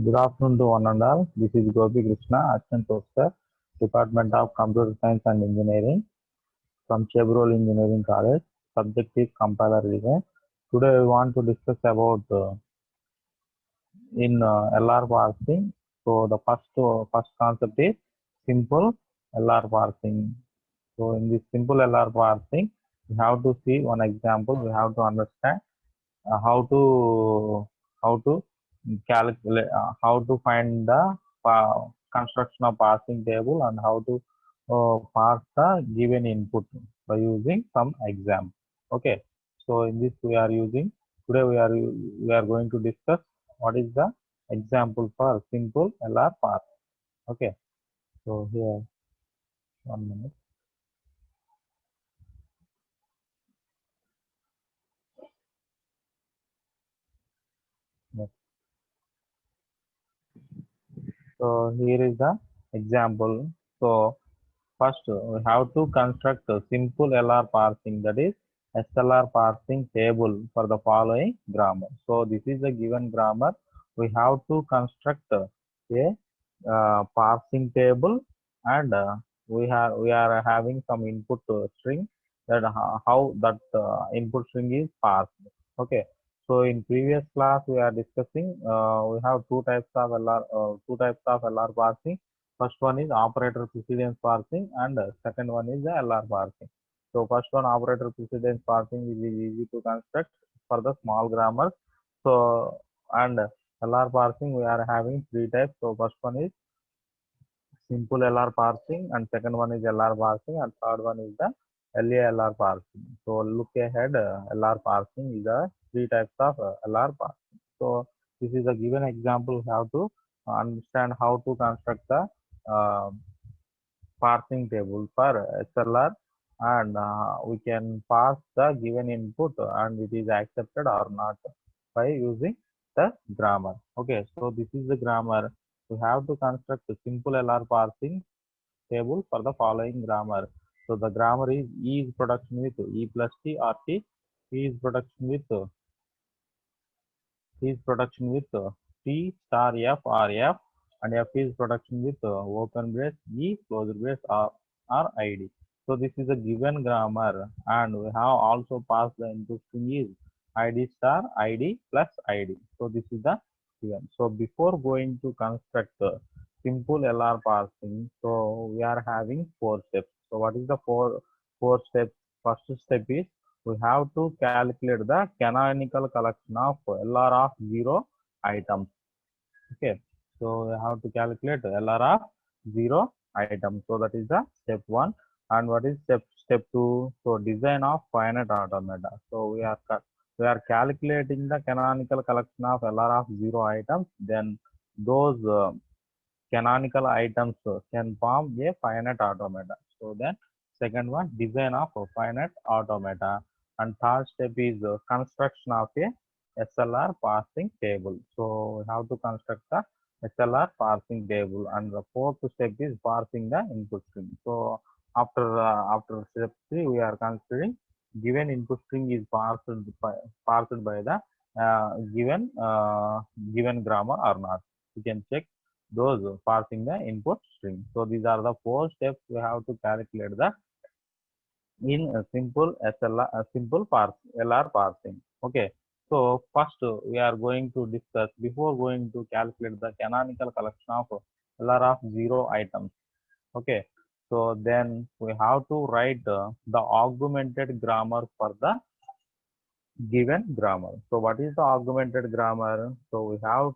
Good afternoon to one and all. This is Gopi Krishna, Assistant Professor, Department of Computer Science and Engineering from Chevrolet Engineering College. Subject is compiler design. Today we want to discuss about in LR parsing. So the first concept is simple LR parsing. So in this simple LR parsing, we have to see one example. We have to understand how to calculate how to find the construction of parsing table and how to parse the given input by using some example. Okay, so in this we are using today we are going to discuss what is the example for simple LR parse. Okay, so here 1 minute. Yes. So here is the example. So first, we have to construct a simple LR parsing, that is SLR parsing table for the following grammar. So this is a given grammar. We have to construct a parsing table, and we are having some input string, that how that input string is parsed. Okay. So in previous class we are discussing we have two types of LR parsing. First one is operator precedence parsing, and second one is the LR parsing. So first one, operator precedence parsing, is easy to construct for the small grammars. So and LR parsing, we are having three types. So first one is simple LR parsing, and second one is LR parsing, and third one is the LALR parsing. So look ahead, LR parsing is a three types of LR parsing. So this is a given example. We have to understand how to construct the uh, parsing table for SLR, and we can pass the given input and it is accepted or not by using the grammar. Okay, so this is the grammar. We have to construct a simple LR parsing table for the following grammar. So the grammar is E is production with E plus T or T. E is production with T star F or F, and F is production with open brace E closed brace or ID. So this is a given grammar, and we have also passed the input string is ID star ID plus ID. So this is the given. So before going to construct the simple LR parsing, so we are having four steps. So what is the four steps? First step is we have to calculate the canonical collection of LR of 0 items. Okay, so we have to calculate LR of 0 items. So that is the step one. And what is step two? So design of finite automata. So we are calculating the canonical collection of LR of 0 items. Then those canonical items can form a finite automata. So then second one, design of a finite automata, and third step is construction of a SLR parsing table. So we have to construct the SLR parsing table, and the fourth step is parsing the input string. So after step three, we are considering given input string is parsed by the given grammar or not. You can check those parsing the input string. So these are the four steps we have to calculate the in a simple SLR, a simple LR parsing. Okay. So first we are going to discuss before going to calculate the canonical collection of LR of 0 items. Okay. So then we have to write the augmented grammar for the given grammar. So what is the augmented grammar? So we have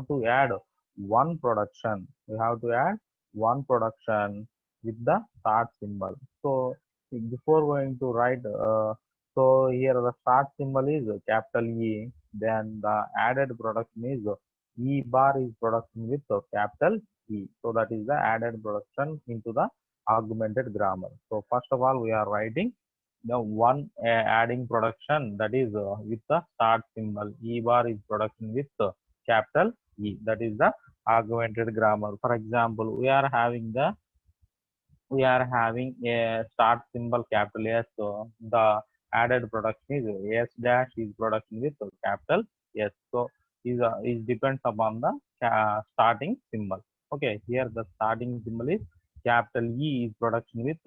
to add one production. We have to add one production with the start symbol. So before going to write, so here the start symbol is capital E. Then the added production is E bar is production with capital E. So that is the added production into the augmented grammar. So first of all, we are writing the one adding production, that is with the start symbol. E bar is production with capital E. That is the augmented grammar. For example, we are having a start symbol capital S. So the added production is S dash is production with capital S. So is depends upon the starting symbol. Okay, here the starting symbol is capital E is production with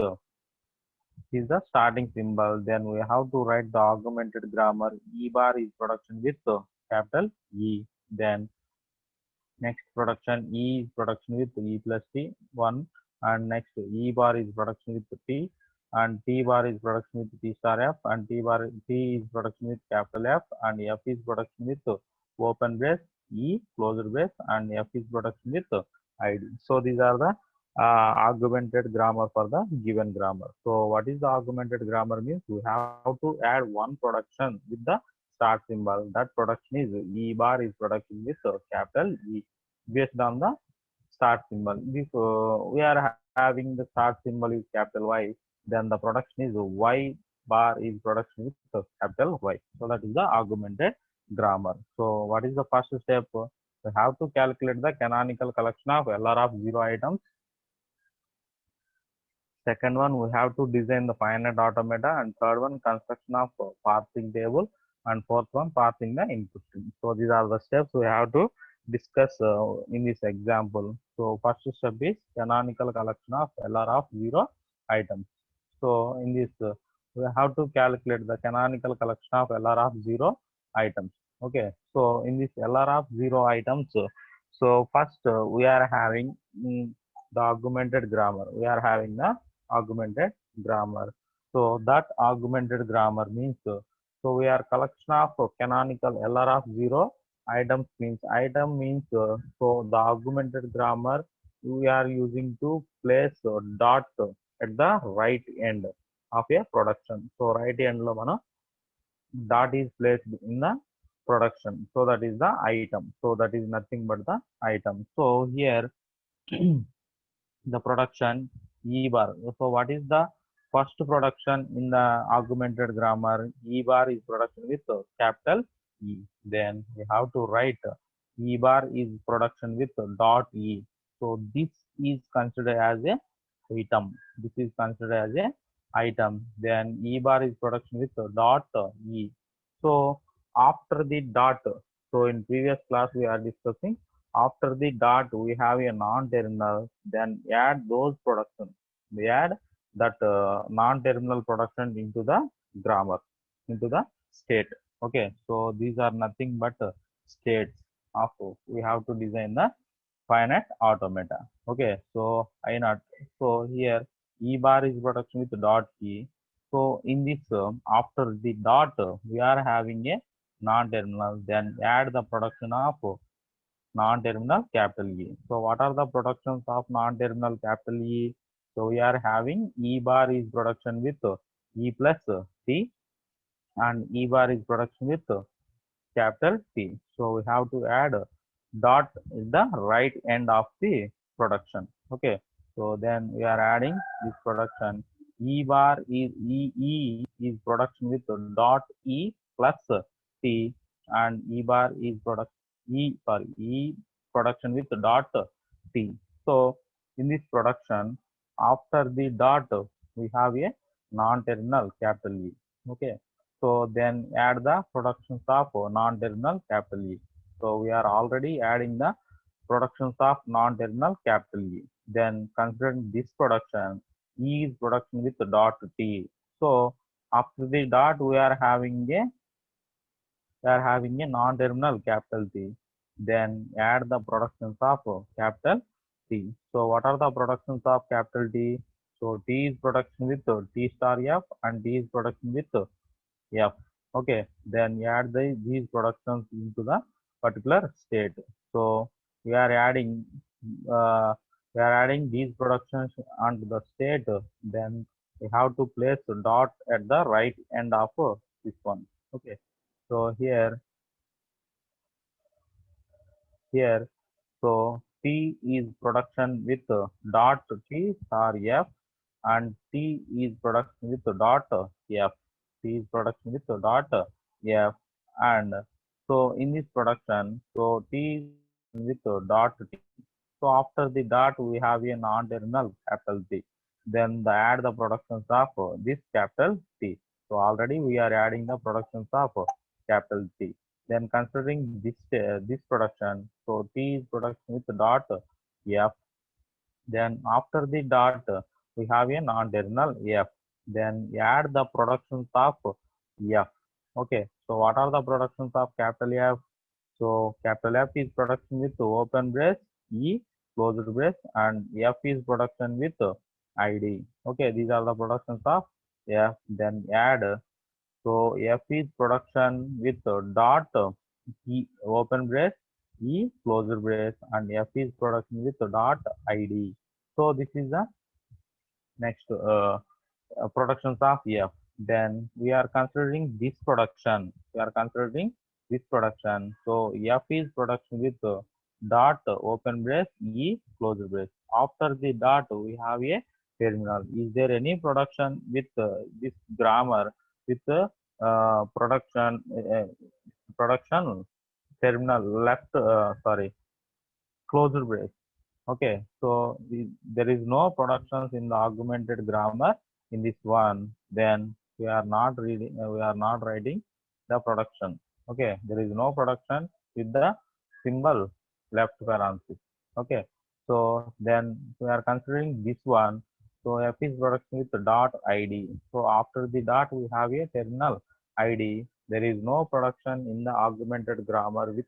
is the starting symbol. Then we have to write the augmented grammar. E bar is production with capital E. Then next production E is production with E plus T 1, and next E bar is production with T, and T bar is production with T star F, and T is production with capital F, and F is production with open brace E closed brace, and F is production with ID. So these are the augmented grammar for the given grammar. So what is the augmented grammar means? We have to add one production with the start symbol. That production is E bar is production with capital E based on the start symbol. If we are having the start symbol is capital Y, then the production is Y bar is production with capital Y. So that is the augmented grammar. So what is the first step? We have to calculate the canonical collection of LR of 0 items. Second one, we have to design the finite automata, and third one, construction of parsing table, and fourth one, parsing the input string. So these are the steps we have to discuss in this example. So first step is canonical collection of LR of 0 items. So in this, we have to calculate the canonical collection of LR of 0 items. Okay. So in this LR of 0 items, so first we are having the augmented grammar. We are having the augmented grammar. So that augmented grammar means, so we are collection of canonical LR of 0 items means, item means, so the augmented grammar we are using to place dot at the right end of a production. So right end lo mana dot is placed in the production. So that is the item. So that is nothing but the item. So here the production E bar. So what is the first production in the augmented grammar? E bar is production with capital E. Then we have to write E bar is production with dot E. So this is considered as a item. This is considered as a item. Then E bar is production with dot E. So after the dot, so in previous class we are discussing, after the dot we have a non-terminal, then add those productions. We add that non-terminal production into the grammar, into the state. Okay, so these are nothing but states of, we have to design the finite automata. Okay, so I not, so here E bar is production with dot E. So in this after the dot we are having a non-terminal, then add the production of non-terminal capital E. So what are the productions of non-terminal capital E? So we are having E bar is production with E plus T, and E bar is production with capital T. So we have to add dot is the right end of the production. Okay. So then we are adding this production. E bar is E is production with dot E plus T, and E bar is E production with dot T. So in this production, after the dot we have a non-terminal capital E. Okay. So then add the productions of non-terminal capital E. So we are already adding the productions of non-terminal capital E. Then considering this production, E is production with dot T. So after the dot we are having a non-terminal capital T. Then add the productions of capital T. So what are the productions of capital T? So T is production with T star F, and T is production with F. Okay, then add these productions into the particular state. So we are adding these productions onto the state. Then we have to place a dot at the right end of this one. Okay, so here so T is production with dot T star F, and T is production with dot F. T is production with dot F, and so in this production, so T is with dot T. So after the dot we have a non-terminal capital T. Then add the productions of this capital T. So already we are adding the productions of capital T. Then considering this production, so T is production with dot F. Then after the dot, we have a non-terminal F. Then add the productions of F. Okay, so what are the productions of capital F? So capital F is production with open brace, E closed brace, and F is production with ID. Okay, these are the productions of F. Then add. So F is production with dot E open brace, E closed brace, and F is production with dot ID. So this is the next productions of F. Then we are considering this production. We are considering this production. So F is production with dot open brace, E closed brace. After the dot, we have a terminal. Is there any production with this grammar with production terminal left? Sorry, closed brace. Okay, so there is no productions in the augmented grammar in this one. Then we are not reading, we are not writing the production. Okay, there is no production with the symbol left parenthesis. Okay, so then we are considering this one. So F is production with the dot ID. So after the dot, we have a terminal ID. There is no production in the augmented grammar with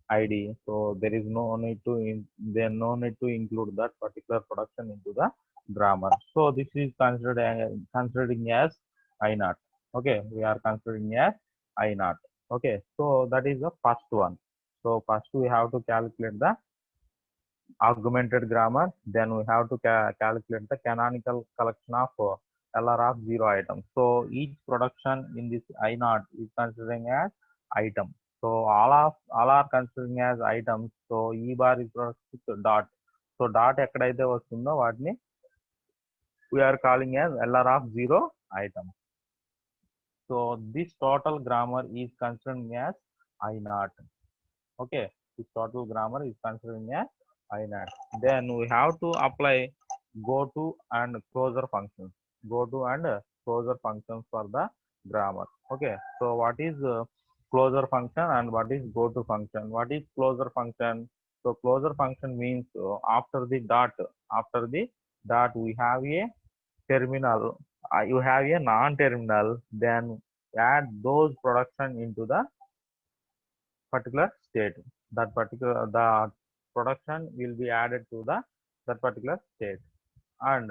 ID. So there is no need to no need to include that particular production into the grammar. So this is considered considering as I naught. Okay, we are considering as I naught. Okay, so that is the first one. So first we have to calculate the augmented grammar. Then we have to calculate the canonical collection of LR of 0 items. So each production in this I naught is considering as item. So all are considering as items. So E bar is product dot. So dot ekkadaithe vastundo vaatni we are calling as LR of 0 item. So this total grammar is considering as I naught. Okay, this total grammar is considering as I naught. Then we have to apply go to and closure functions. Go to and closure functions for the grammar. Okay, so what is closure function and what is go to function? What is closure function? So closure function means after the dot we have a terminal. You have a non-terminal. Then add those production into the particular state. That particular the production will be added to the that particular state. And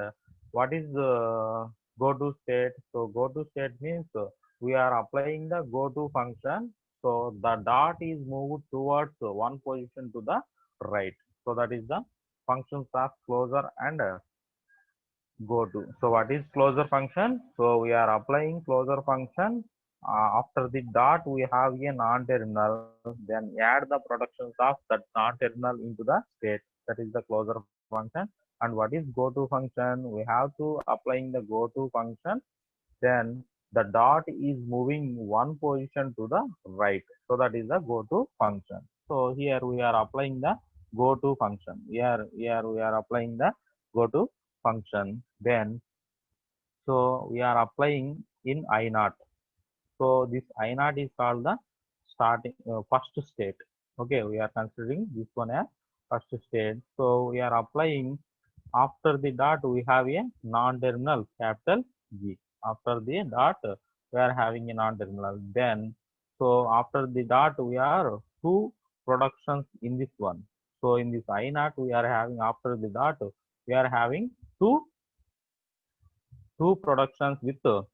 what is go to state? So go to state means we are applying the go to function. So the dot is moved towards one position to the right. So that is the functions of closure and go to. So what is closure function? So we are applying closure function. After the dot, we have a non-terminal. Then add the productions of that non-terminal into the state. That is the closure function. And what is go to function? We have to applying the go to function. Then the dot is moving one position to the right. So that is the go to function. So here we are applying the go to function. Here we are applying the go to function. Then so we are applying in I naught. So this I naught is called the starting first state. Okay, we are considering this one as first state. So we are applying after the dot we have a non-terminal capital G. After the dot we are having a non-terminal. Then so after the dot we are two productions in this one. So in this I naught we are having after the dot we are having two productions with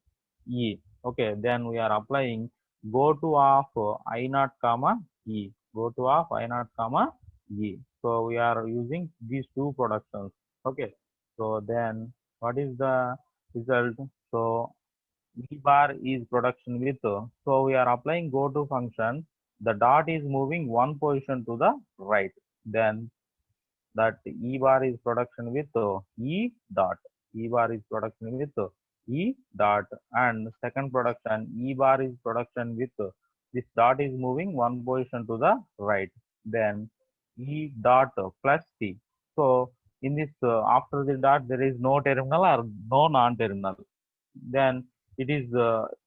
E. Okay, then we are applying go to of I naught comma E. Go to of I naught comma E. So we are using these two productions. Okay, so then what is the result? So E bar is production with so we are applying go to function. The dot is moving one position to the right. Then that E bar is production with E dot. E bar is production with E dot, and second production E bar is production with this dot is moving one position to the right. Then E dot plus T. So in this after the dot there is no terminal or no non-terminal. Then it is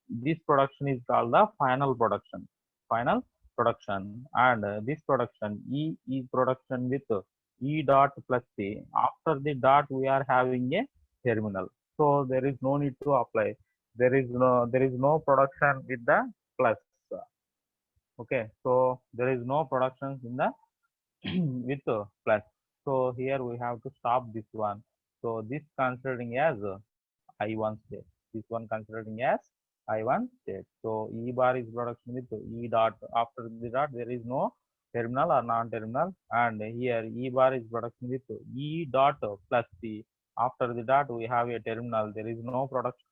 this production is called the final production. Final production, and this production E is production with E dot plus C. After the dot we are having a terminal, so there is no need to apply. There is no production with the plus. Okay, so there is no production in the with plus. So here we have to stop this one. So this considering as I1 state. This one considering as I1 state. So E bar is production with E dot. After the dot there is no terminal or non-terminal, and here E bar is production with E dot plus C. After the dot we have a terminal. There is no production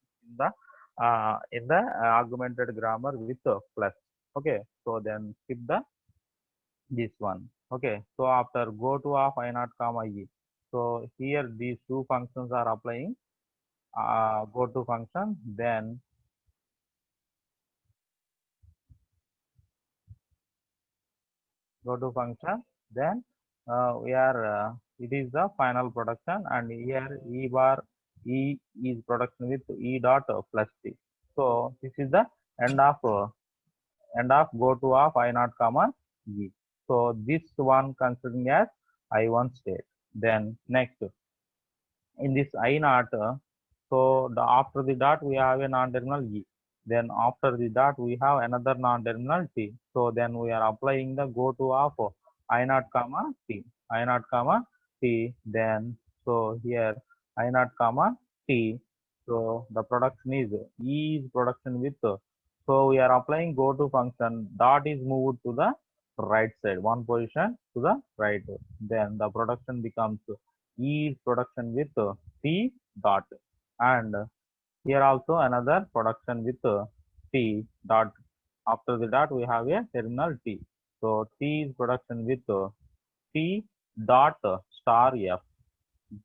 in the augmented grammar with plus. Okay, so then skip the this one. Okay, so after go to of I naught comma E. So here these two functions are applying go to function, then go to function, then we are it is the final production, and here E bar E is production with E dot plus T. So this is the end of go to of I naught comma E. So this one considering as I1 state. Then next in this I naught, so after the dot we have a non-terminal E. Then after the dot we have another non-terminal T. So then we are applying the go to of I naught comma T. I naught comma T. Then so here I naught comma T. So the production is E is production with. So we are applying go to function. Dot is moved to the right side, one position to the right. Then the production becomes E is production with T dot, and here also another production with T dot. After the dot we have a terminal T. So T is production with T dot star F.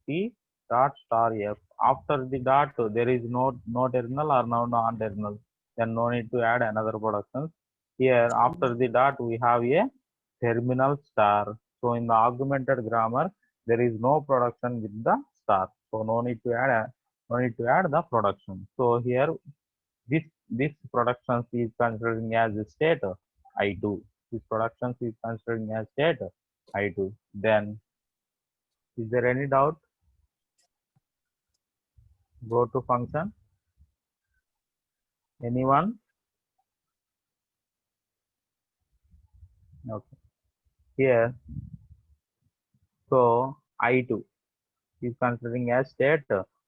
T dot star F. After the dot there is no terminal or no non-terminal. Then no need to add another production. Here after the dot we have a terminal star. So in the augmented grammar there is no production with the star. So no need to add the production. So here this production is considering as state I2. This production is considering as state I2. Then is there any doubt? Go to function. Anyone? Okay. Here, so I2 is considering as state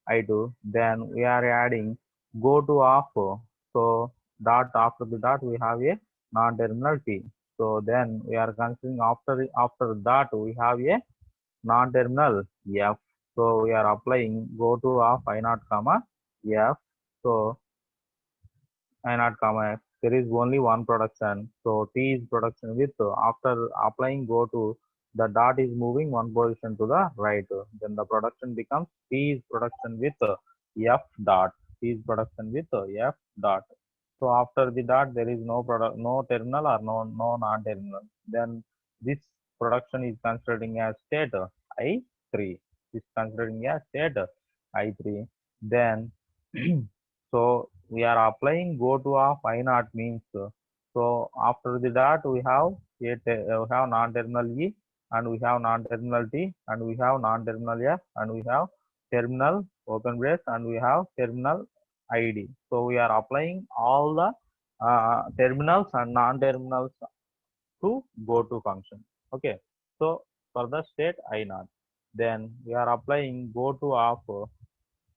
I2. Then we are adding go to of. So dot after the dot we have a non-terminal T. So then we are considering after that we have a non-terminal F. So we are applying go to of I naught comma F. So I naught comma F. There is only one production. So T is production with after applying go to, the dot is moving one position to the right. Then the production becomes T is production with F dot. T is production with F dot. So after the dot there is no product, no terminal or no non-terminal. Then this production is considering as state I3. Is considering as state I3. Then so we are applying go to of I naught means, so after the dot we have we have non-terminal E, and we have non-terminal T, and we have non-terminal F, and we have terminal open brace, and we have terminal ID. So we are applying all the terminals and non-terminals to go to function. Okay, so for the state I naught, then we are applying go to of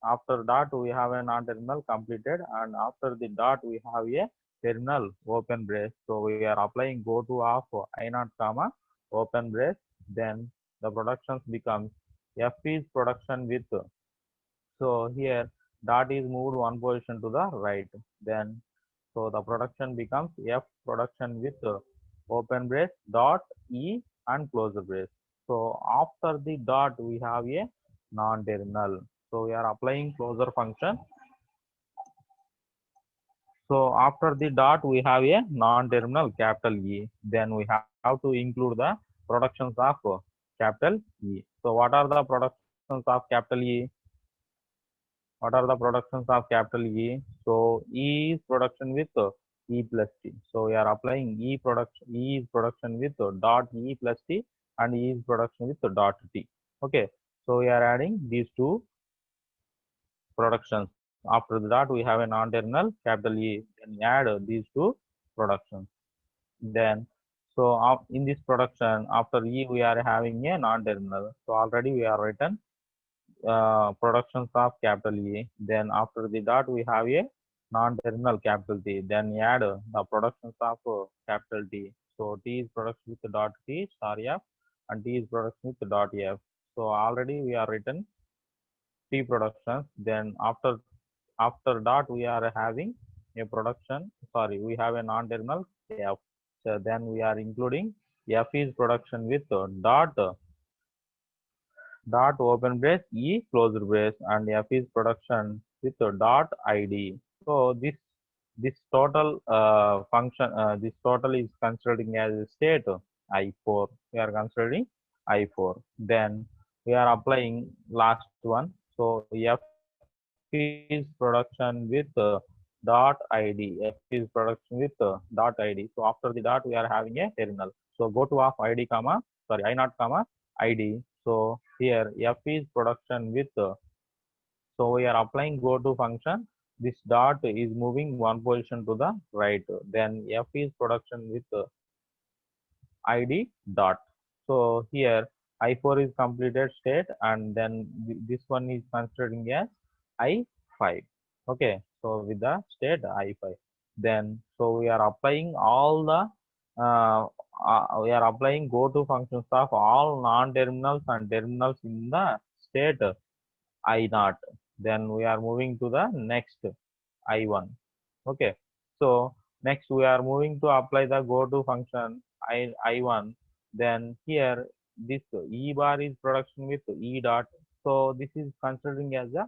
after dot we have a non-terminal completed, and after the dot we have a terminal open brace. So we are applying go to of I naught comma open brace. Then the productions becomes F is production with. So here dot is moved one position to the right. Then so the production becomes F production with open brace dot E and close the brace. So after the dot we have a non-terminal. So we are applying closure function. So after the dot we have a non-terminal capital E. Then we have to include the productions of capital E. So what are the productions of capital E? What are the productions of capital E? So E is production with E plus T. So we are applying E production. E is production with dot E plus T, and E is production with dot T. Okay. So we are adding these two productions. After that, we have a non-terminal capital E. Then add these two productions. Then, so in this production, after E, we are having a non-terminal. So already we are written productions of capital E. Then after the dot, we have a non-terminal capital T. Then add the productions of capital T. So T is production with the dot T star F, and T is production with the dot F. So already we are written T productions. Then after dot, we are having a production. Sorry, we have a non-terminal F. So then we are including F is production with dot open brace E closed brace, and F is production with dot ID. So this total function, this total is considering as a state I4. We are considering I4. Then we are applying last one. So F is production with dot ID. F is production with dot ID. So after the dot, we are having a terminal. So go to of ID comma, sorry, I naught comma ID. So here F is production with, so we are applying go to function. This dot is moving one position to the right. Then F is production with ID dot. So here I4 is completed state, and then this one is considering as I5. Okay, so with the state I5. Then so we are applying all the we are applying go to functions of all non-terminals and terminals in the state I naught. Then we are moving to the next I1. Okay. So next we are moving to apply the go to function I1. Then here this E bar is production with E dot. So this is considering as a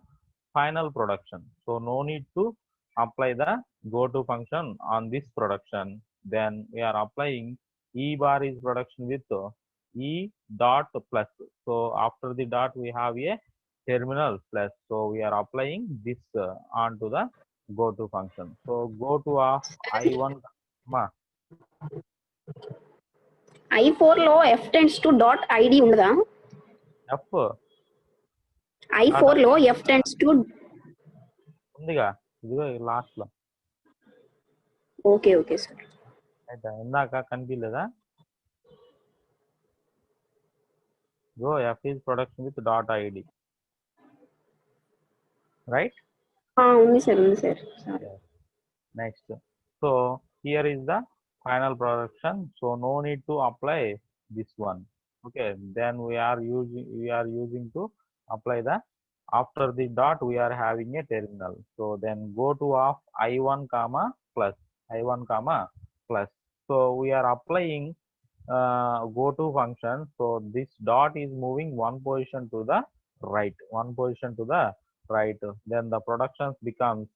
final production. So no need to apply the go to function on this production. Then we are applying E bar is production with E dot plus. So after the dot, we have a terminal plus. So we are applying this onto the go to function. So go to of I1 comma I4 లో F tends to dot ID ఉండదా? F I4 లో F tends to ఉందిగా, ఇదిగో last లో. Okay okay sir. అయితే ఇందాక కనిపించలేదా? Go F is production with dot ID. Right? ఉంది సార్ ఉంది sir. Next. So here is the final production. So no need to apply this one. Okay. Then we are using to apply the, after the dot we are having a terminal. So then go to of I1 comma plus I1 comma plus. So we are applying go to function. So this dot is moving one position to the right, one position to the right. Then the productions becomes,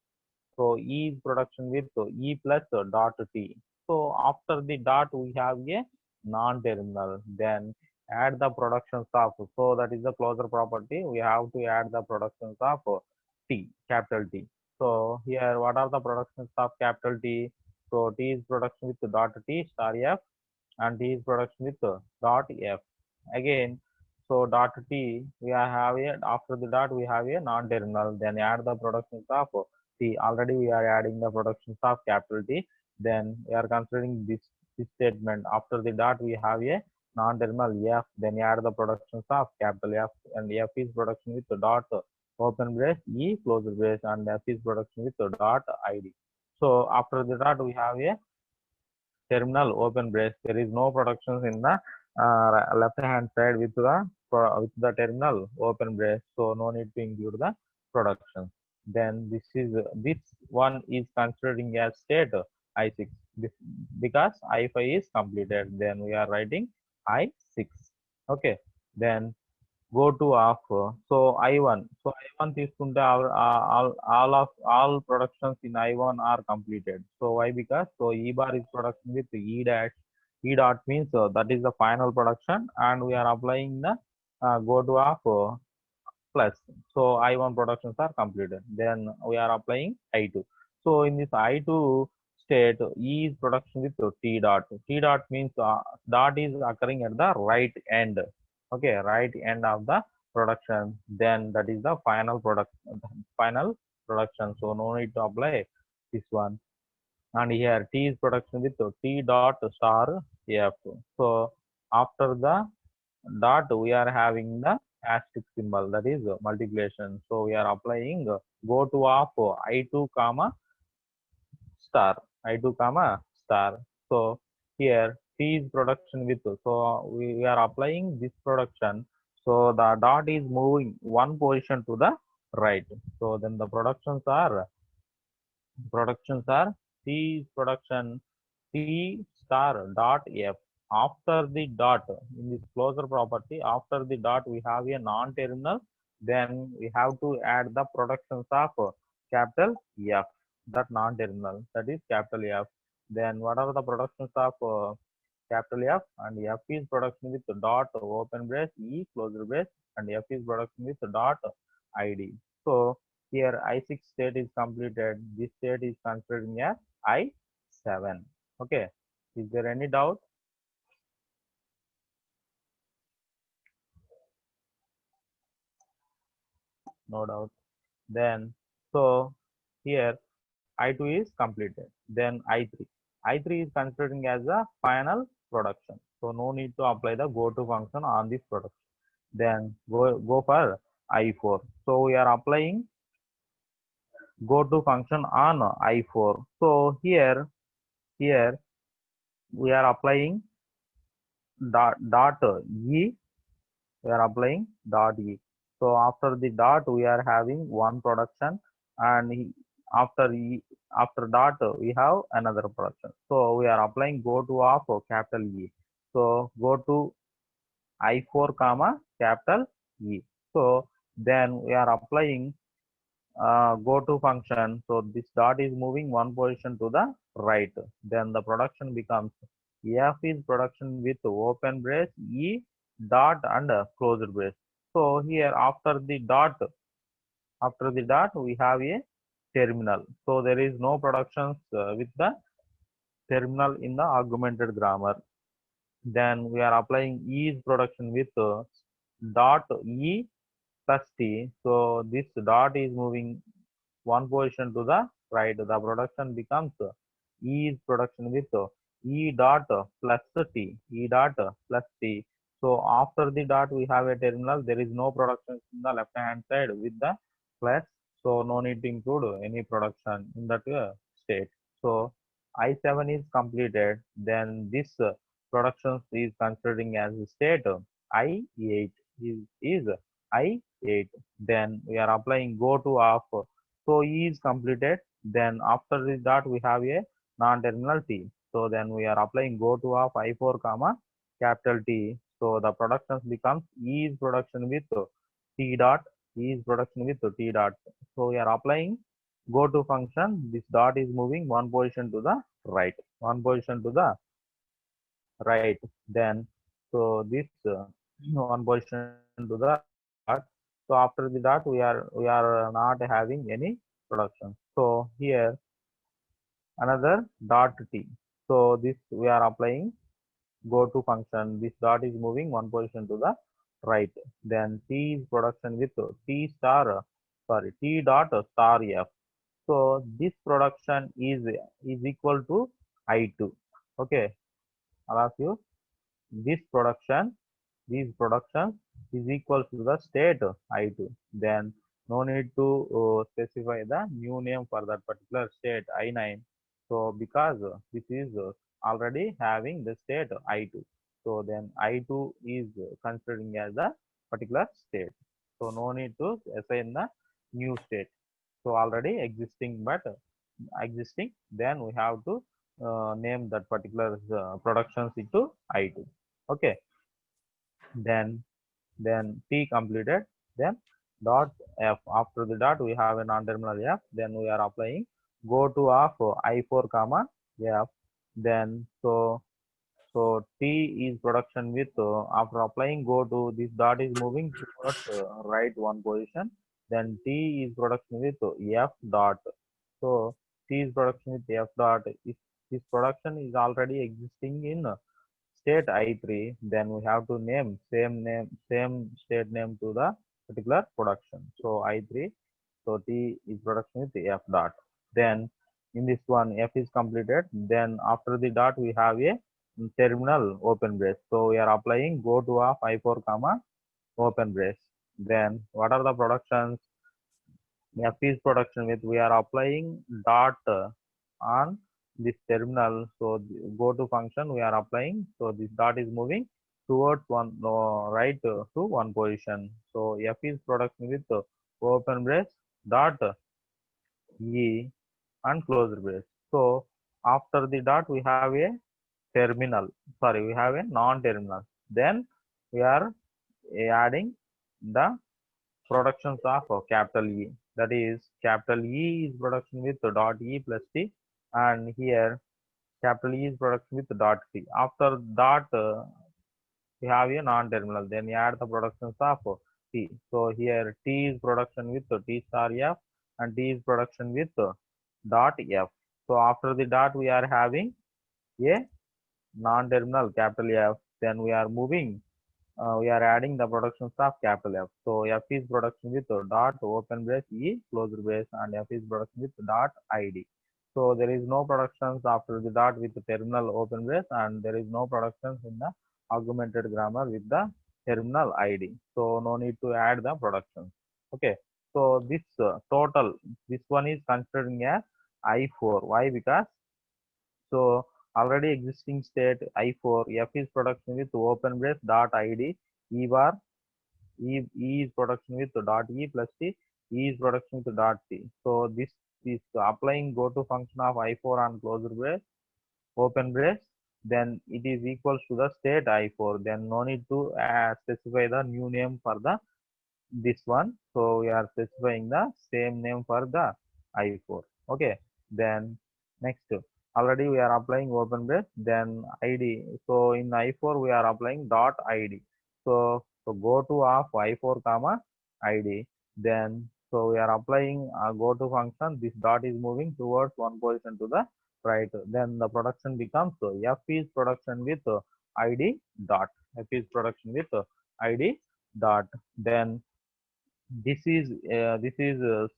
so E is production with E plus dot T. So after the dot we have a non-terminal. Then add the productions of, so that is the closure property. We have to add the productions of T, capital T. So here what are the productions of capital T? So T is production with dot T star F, and T is production with dot F. Again, so dot T, we have a, after the dot we have a non-terminal. Then add the productions of T. Already we are adding the productions of capital T. Then we are considering this statement. After the dot we have a non-terminal F. Then add the productions of capital F, and F is production with the dot open brace E closed brace, and F is production with the dot ID. So after the dot we have a terminal open brace. There is no productions in the left hand side with the terminal open brace, so no need to include the production. Then this one is considering as state I6, this, because I5 is completed. Then we are writing I6. Okay. Then go to of, so I1. So I1 తీసుకుంటే all productions in I1 are completed. So why? Because so E bar is production with E dash. E dot means that is the final production, and we are applying the go to of plus. So I1 productions are completed. Then we are applying I2. So in this I2 state, E is production with T dot. T dot means dot is occurring at the right end. Okay, right end of the production. Then that is the final production. So no need to apply this one. And here T is production with T dot star F. So after the dot we are having the asterisk symbol, that is multiplication. So we are applying go to of I2 comma star, I2 comma star. So here T is production with, so we are applying this production. So the dot is moving one position to the right. So then the productions are T production T star dot F. After the dot, in this closure property, after the dot we have a non-terminal. Then we have to add the productions of capital F, that non-terminal, that is capital F. Then what are the productions of capital F? And F is production with dot open brace E closure brace, and F is production with dot ID. So here I6 state is completed. This state is considering as I7. Okay. Is there any doubt? No doubt. Then so here I2 is completed. Then I3. I3 is considering as a final production. So no need to apply the go to function on this production. Then go for I4. So we are applying go to function on I4. So here we are applying dot E, we are applying dot E. So after the dot we are having one production, and after after dot we have another production. So we are applying go to of capital E. So go to I4 comma capital E. So then we are applying go to function. So this dot is moving one position to the right. Then the production becomes F is production with open brace E dot and closed brace. So here after the dot we have a terminal. So there is no productions with the terminal in the augmented grammar. Then we are applying E is production with dot E plus T. So this dot is moving one position to the right. The production becomes E is production with E dot plus T. E dot plus T. So after the dot we have a terminal. There is no production in the left hand side with the plus. So no need to include any production in that state. So I7 is completed. Then this production is considering as state I8 is I8. Then we are applying go to of. So E is completed. Then after this dot we have a non-terminal T. So then we are applying go to of I4 comma capital T. So the productions becomes E is production with T dot. E is production with T dot. So we are applying go to function. This dot is moving one position to the right. One position to the right. Then so this one position to the dot. So after the dot we are not having any production. So here another dot T. So this we are applying go to function. This dot is moving one position to the right. Then T is production with T star, sorry, T dot star F. So this production is equal to I2. Okay, I'll ask you, this production is equal to the state I2. Then no need to specify the new name for that particular state I9. So because this is already having the state I2. So then I2 is considering as a particular state. So no need to assign the new state. So already existing, but existing, then we have to name that particular productions into I2. Okay. Then T completed. Then dot F. After the dot we have a non-terminal F. Then we are applying go to of I4 comma F. Then so T is production with after applying go to, this dot is moving towards right one position. Then T is production with F dot. So T is production with F dot, if this production is already existing in state I3, then we have to same state name to the particular production. So I3, so T is production with F dot. Then in this one, F is completed. Then after the dot, we have a terminal open brace. So we are applying go to of I4 comma open brace. Then what are the productions? F is production with, we are applying dot on this terminal. So go to function we are applying. So this dot is moving towards one right to one position. So F is production with open brace dot E and closed brace. So after the dot we have a terminal. Sorry, we have a non-terminal. Then we are adding the productions of capital E. That is, capital E is production with dot E plus T, and here capital E is production with dot T. After dot, we have a non-terminal. Then we add the productions of T. So here T is production with T star F, and T is production with dot F. So after the dot, we are having a non-terminal capital F. Then we are moving, we are adding the productions of capital F. So F is production with dot open brace E closed brace, and F is production with dot ID. So there is no productions after the dot with the terminal open brace, and there is no productions in the augmented grammar with the terminal ID. So no need to add the productions. Okay. So this total, this one is considering as I4. Why? Because so already existing state I4, F is production with open brace dot ID, E bar, E is production with dot E plus T, E is production with dot T. So this is applying go to function of I4 on closed brace, open brace, then it is equals to the state I4. Then no need to specify the new name for the this one. So we are specifying the same name for the I4. Okay. Then next, already we are applying open brace, then ID. So in I4 we are applying dot ID. So go to of I4 comma ID. Then so we are applying go to function. This dot is moving towards one position to the right. Then the production becomes F is production with ID dot. F is production with ID dot. Then this is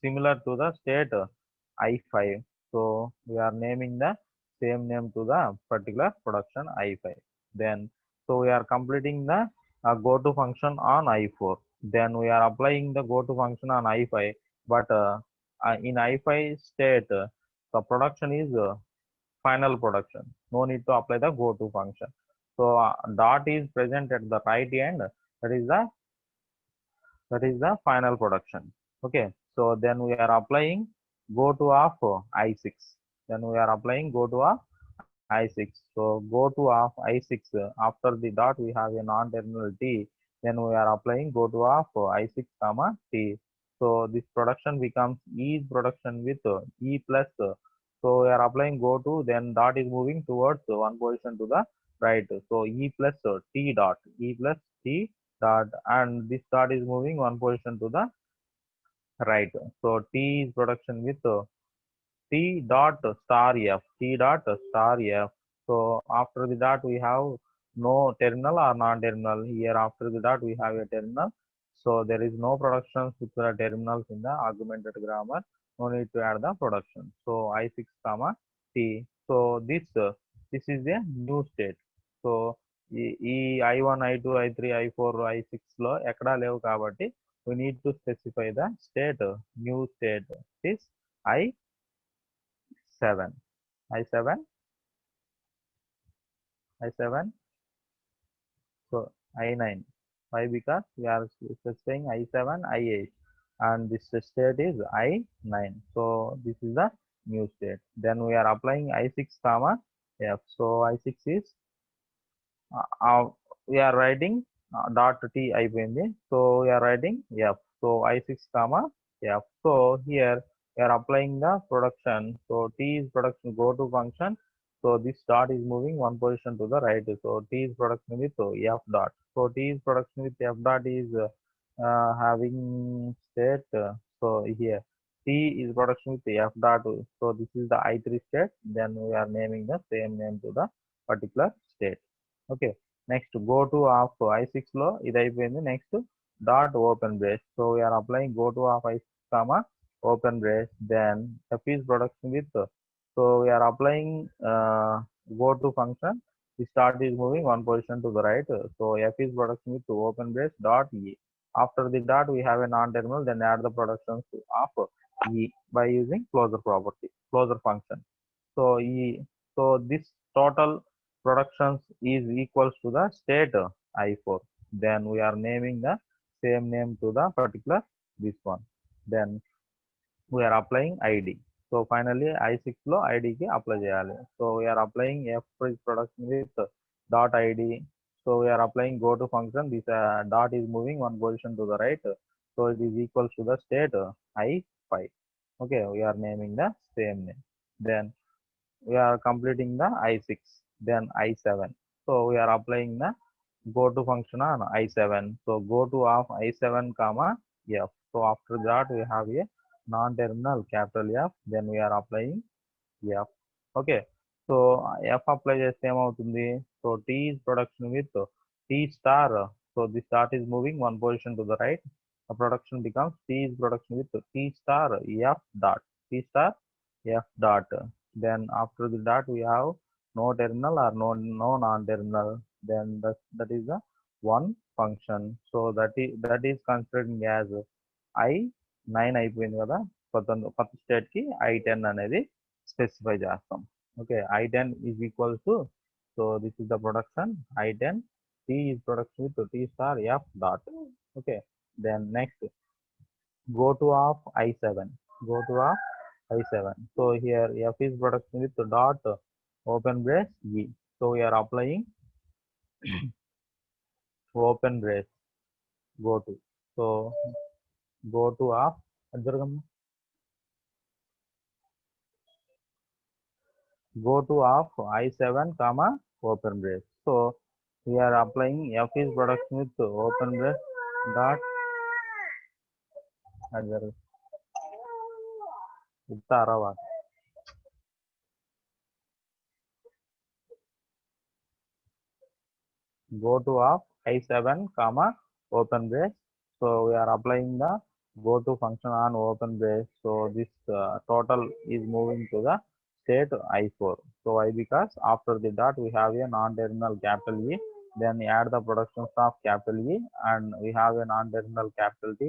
similar to the state I5. So we are naming the same name to the particular production I5. Then so we are completing the go to function on I4. Then we are applying the go to function on I5. But in I5 state, the production is final production. No need to apply the go to function. So dot is present at the right end. That is the final production. Okay. So then we are applying go to of I6. Then we are applying go to of I6. So go to of I6, after the dot we have a non-terminal T. Then we are applying go to of I6 comma T. So this production becomes E is production with E plus. So we are applying go to, then dot is moving towards one position to the right. So E plus T dot, E plus T dot, and this dot is moving one position to the right. So T is production with T dot star F, T dot star F. So after the dot we have no terminal or non-terminal. Here after the dot we have a terminal. So there is no productions with the terminals in the augmented grammar. No need to add the production. So I6 comma T. So this is a new state. So ఈ I1, I2, I3, I4, I6 లో ఎక్కడా లేవు కాబట్టి we need to specify the state, new state is I7, I7, I7, so I9. Why? Because we are specifying I7, I8, and this state is I9. So this is the new state. Then we are applying I6 comma F. So I6 is we are writing dot T అయిపోయింది. So we are writing F. So I6 comma F. So here we are applying the production. So T is production go to function. So this dot is moving one position to the right. So T is production with F dot. So T is production with F dot is having state. So here T is production with F dot. So this is the I3 state. Then we are naming the same name to the particular state. Okay. Next, go to of I6 lo. Next dot open brace. So we are applying go to of I6 comma open brace. Then F is production with. So we are applying go to function. The start is moving one position to the right. So F is production with open brace dot E. After the dot, we have a non-terminal. Then add the productions of E by using closure property, closure function. So so this total productions is equals to the state I4. Then we are naming the same name to the particular this one. Then we are applying ID. So finally I6 లో ID కి apply చేయాలి. So we are applying F is production with dot ID. So we are applying go to function. This dot is moving one position to the right. So it is equals to the state I5. Okay, we are naming the same name. Then we are completing the I6, then I7. So we are applying the go to function on I7. So go to of I7 comma F. So after that we have a non-terminal capital F. Then we are applying F. Okay. So F apply చేస్తే ఏమవుతుంది? So T is production with T star. So this dot is moving one position to the right. The production becomes T is production with T star F dot. T star F dot. Then after the dot we have no terminal or no non-terminal. Then that is the one function. So that is considered as I9 అయిపోయింది కదా, కొత్త state కి I10 అనేది specify చేస్తాం. Okay, I10 is equal to, so this is the production I10. T is production with T star F dot. Okay, then next go to of I7. Go to of I7. So here F is production with dot open brace E. So we are applying open brace go to. So go to of go to of I7 comma open brace. So we are applying F is production with open brace dot go to of I7 comma open brace. So we are applying the go to function on open brace. So this total is moving to the state I4. So why? Because after the dot we have a non-terminal capital E. Then add the productions of capital E, and we have a non-terminal capital T.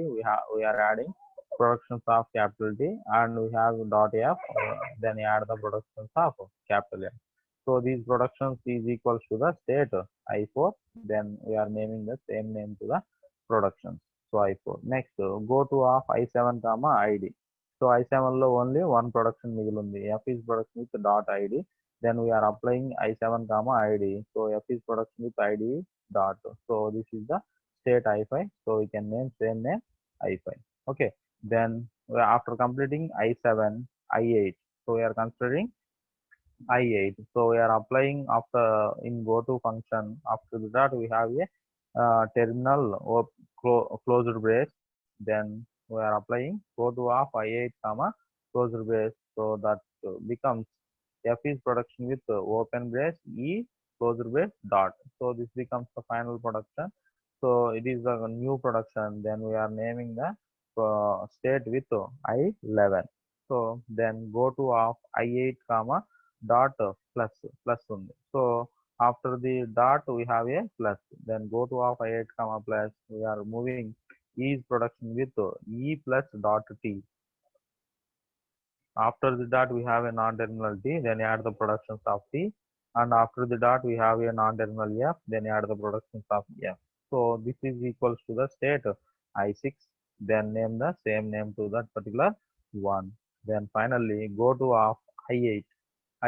We are adding productions of capital T, and we have dot F. Then add the productions of capital F. So these productions is equals to the state I4. Then we are naming the same name to the productions. So I4. Next, go to of I7 comma ID. So I7 లో only one production మిగిలింది. F is production with dot ID. Then we are applying I7 comma ID. So F is production with ID dot. So this is the state I5. So we can name same name I5. Okay. Then after completing I7, I8. So we are considering I8. So we are applying after in go to function. After that we have a terminal or closed brace. Then we are applying go to of I8 comma closed brace. So that becomes F is production with open brace E closed brace dot. So this becomes the final production. So it is a new production. Then we are naming the state with I11. So then go to of I8 comma dot plus ఉంది. So after the dot we have a plus. Then go to of I8 comma plus. We are moving E is production with E plus dot T. After the dot we have a non-terminal T. Then add the productions of T. And after the dot we have a non-terminal F. Then add the productions of F. So this is equals to the state I6. Then name the same name to that particular one. Then finally go to of I8.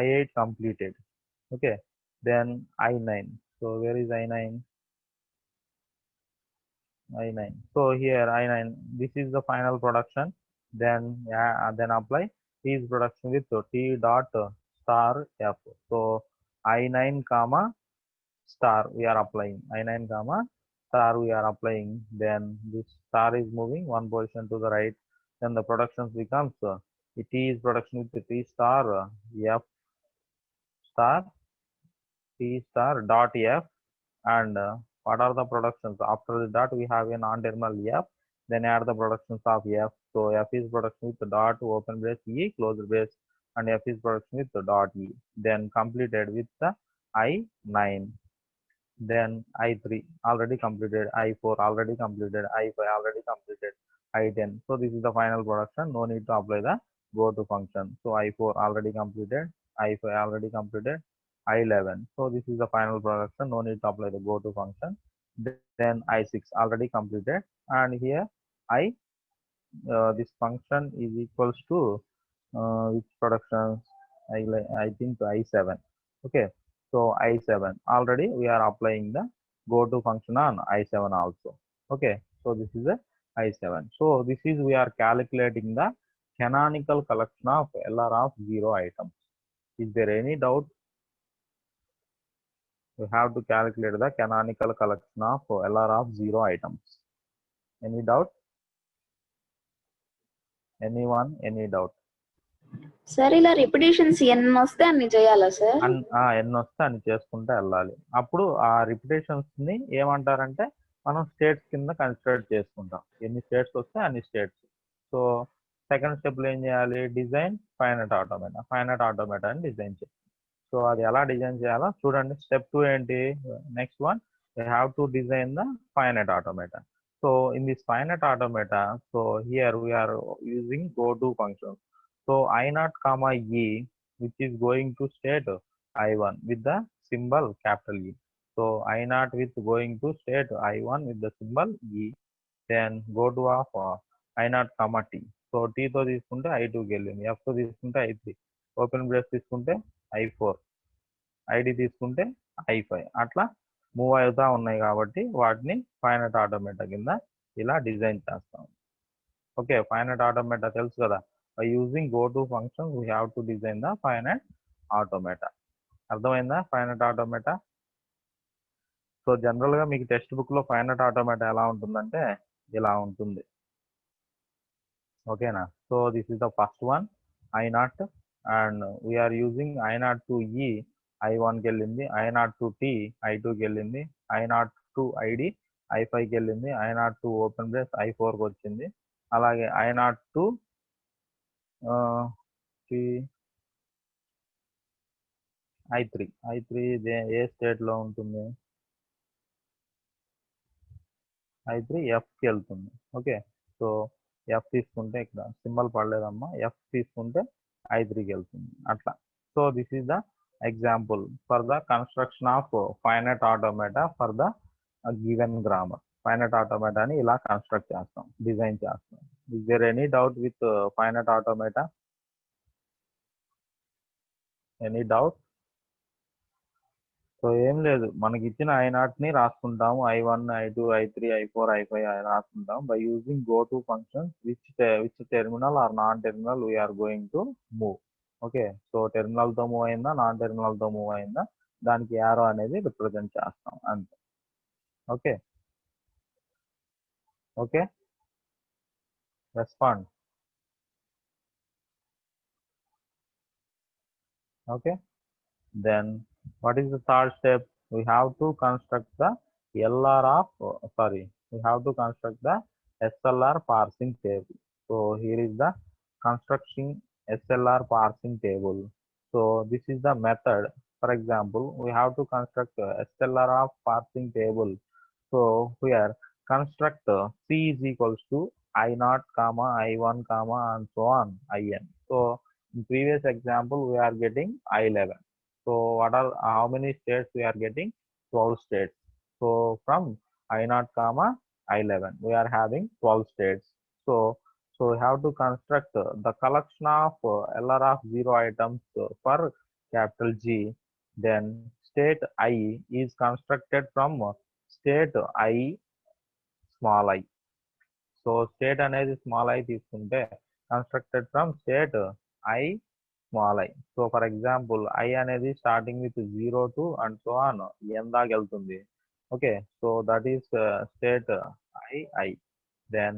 I8 completed. Okay. Then I9. So where is I9? I9. So here I9. This is the final production. Then apply T is production with T dot star F. So I9 comma star we are applying. I9 comma star we are applying. Then this star is moving one position to the right. then the productions becomes it is production with T star F star T star dot F, and what are the productions? After the dot we have a non-terminal F, then add the productions of F. So F is production with the dot open brace E close brace, and F is production with the dot E. Then completed with the I9, then I3 already completed, I4 already completed, I5 already completed, I10. So this is the final production. No need to apply the go to function. So I4 already completed, I5 already completed, I11. So this is the final production. No need to apply the go to function. Then I6 already completed, and here I this function is equals to which productions? I think I7. Okay, so I7 already we are applying the go to function on I7 also. Okay, so this is a I7. So this is we are calculating the canonical collection of LR of 0 items. Is there any doubt? We have to calculate the canonical collection of LR of 0 items. Any doubt? Anyone? Any doubt? Sir ఇలా repetitions ఎన్ని వస్తే అన్ని చేయాలా sir? ఎన్ని వస్తే అన్ని చేసుకుంటూ వెళ్ళాలి. అప్పుడు ఆ రిపిటేషన్స్ ని ఏమంటారంటే మనం స్టేట్స్ కింద కన్సిడర్ చేసుకుంటాం. ఎన్ని స్టేట్స్ వస్తే అన్ని స్టేట్స్. సో సెకండ్ స్టెప్ లో ఏం చేయాలి? Design finite automata. Finite automata అని డిజైన్ చేయాలి. సో అది ఎలా డిజైన్ చేయాలో చూడండి. స్టెప్ 2 ఏంటి? Next one we have to design the finite automata. So in this finite automata, so here we are using go to functions. So I0 comma E, which is going to state I1 with the symbol capital E. So I0 with going to state I1 with the symbol E. Then go to of I0 comma T. So T తో తీసుకుంటే I2 కి వెళ్ళింది, F తో తీసుకుంటే I3, open brace తీసుకుంటే I4, ID తీసుకుంటే I5. అట్లా move అవుతా ఉన్నాయి కాబట్టి వాటిని ఫైనైట్ ఆటోమేటా కింద ఇలా డిజైన్ చేస్తాం. ఓకే, ఫైనైట్ ఆటోమేటా తెలుసు కదా. By using go to function we have to design the finite automata. అర్థమైందా ఫైనైట్ ఆటోమేటా? సో జనరల్ గా మీకు టెక్స్ట్ బుక్ లో ఫైనైట్ ఆటోమేటా ఎలా ఉంటుందంటే ఇలా ఉంటుంది. ఓకేనా? So this is the first one I0, and we're using I0 to E, I1 కి వెళ్ళింది, I0 టు T, I2 కి వెళ్ళింది, I0 టు ID, I5 కి వెళ్ళింది, I0 to open brace I4 కి వచ్చింది. అలాగే I0 to I3 A state లో ఉంటుంది? I3 F కి వెళ్తుంది. ఓకే, సో F తీసుకుంటే ఇక్కడ సింబల్ పడలేదమ్మా, F తీసుకుంటే I3 కి వెళ్తుంది అట్లా. So this is the example for the construction of finite automata for the given grammar. Finite automata ni ila construct chestam, design chestam. Is there any doubt with finite automata? Any doubt? So ఏం లేదు, మనకి ఇచ్చిన I0 ని రాసుకుంటాము, I1, I2, I3, I4, I5 రాసుకుంటాం by using go to function which terminal or non terminal we're going to move. Okay, so terminal తో move అయిందా, non terminal తో move అయిందా, దానికి యారో అనేది రిప్రజెంట్ చేస్తాం అంతే. Okay okay, respond. Okay, then what is the third step? We have to construct the LR of we have to construct the SLR parsing table. So here is the constructing SLR parsing table. So this is the method. For example, we have to construct SLR of parsing table. So here construct C is equals to I0 comma I1 comma and so on IN. So in previous example we are getting I11. So what are how many states we are getting? 12 states. So from I0 comma I11 we are having 12 states. So we have to construct the collection of LR of 0 items for capital G. Then state I is constructed from state I small I. So state అనేది small I తీసుకుంటే constructed from state I small I. So for example I అనేది starting with 0 to and so on n దాకా వెళ్తుంది. Okay, so that is state I. Then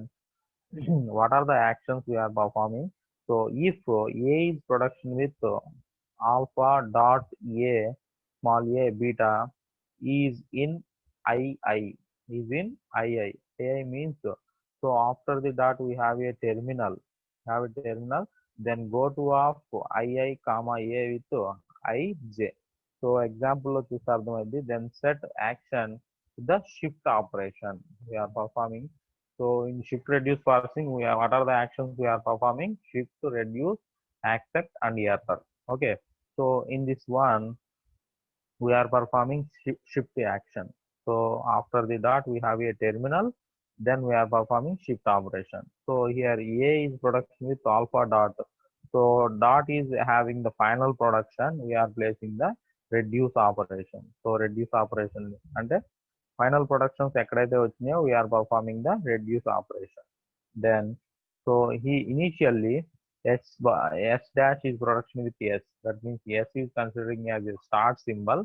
what are the actions we are performing? So if A is production with alpha dot A, small a beta is in II, is in II. II means so after the dot we have a terminal, then go to of II comma A with IJ. So example లో చూస్తే అర్థమైంది. Then set action to the shift operation we are performing. So in shift reduce parsing, what are the actions we are performing? Shift, reduce, accept, and error. Okay. So in this one, we are performing shift action. So after the dot, we have a terminal. Then we are performing shift operation. So here A is production with alpha dot. So dot is having the final production. We are placing the reduce operation. So reduce operation and final productions ఎక్కడైతే వచ్చినాయో we are performing the reduce operation. Then so he initially S dash is production with S. That means S is considering as a start symbol.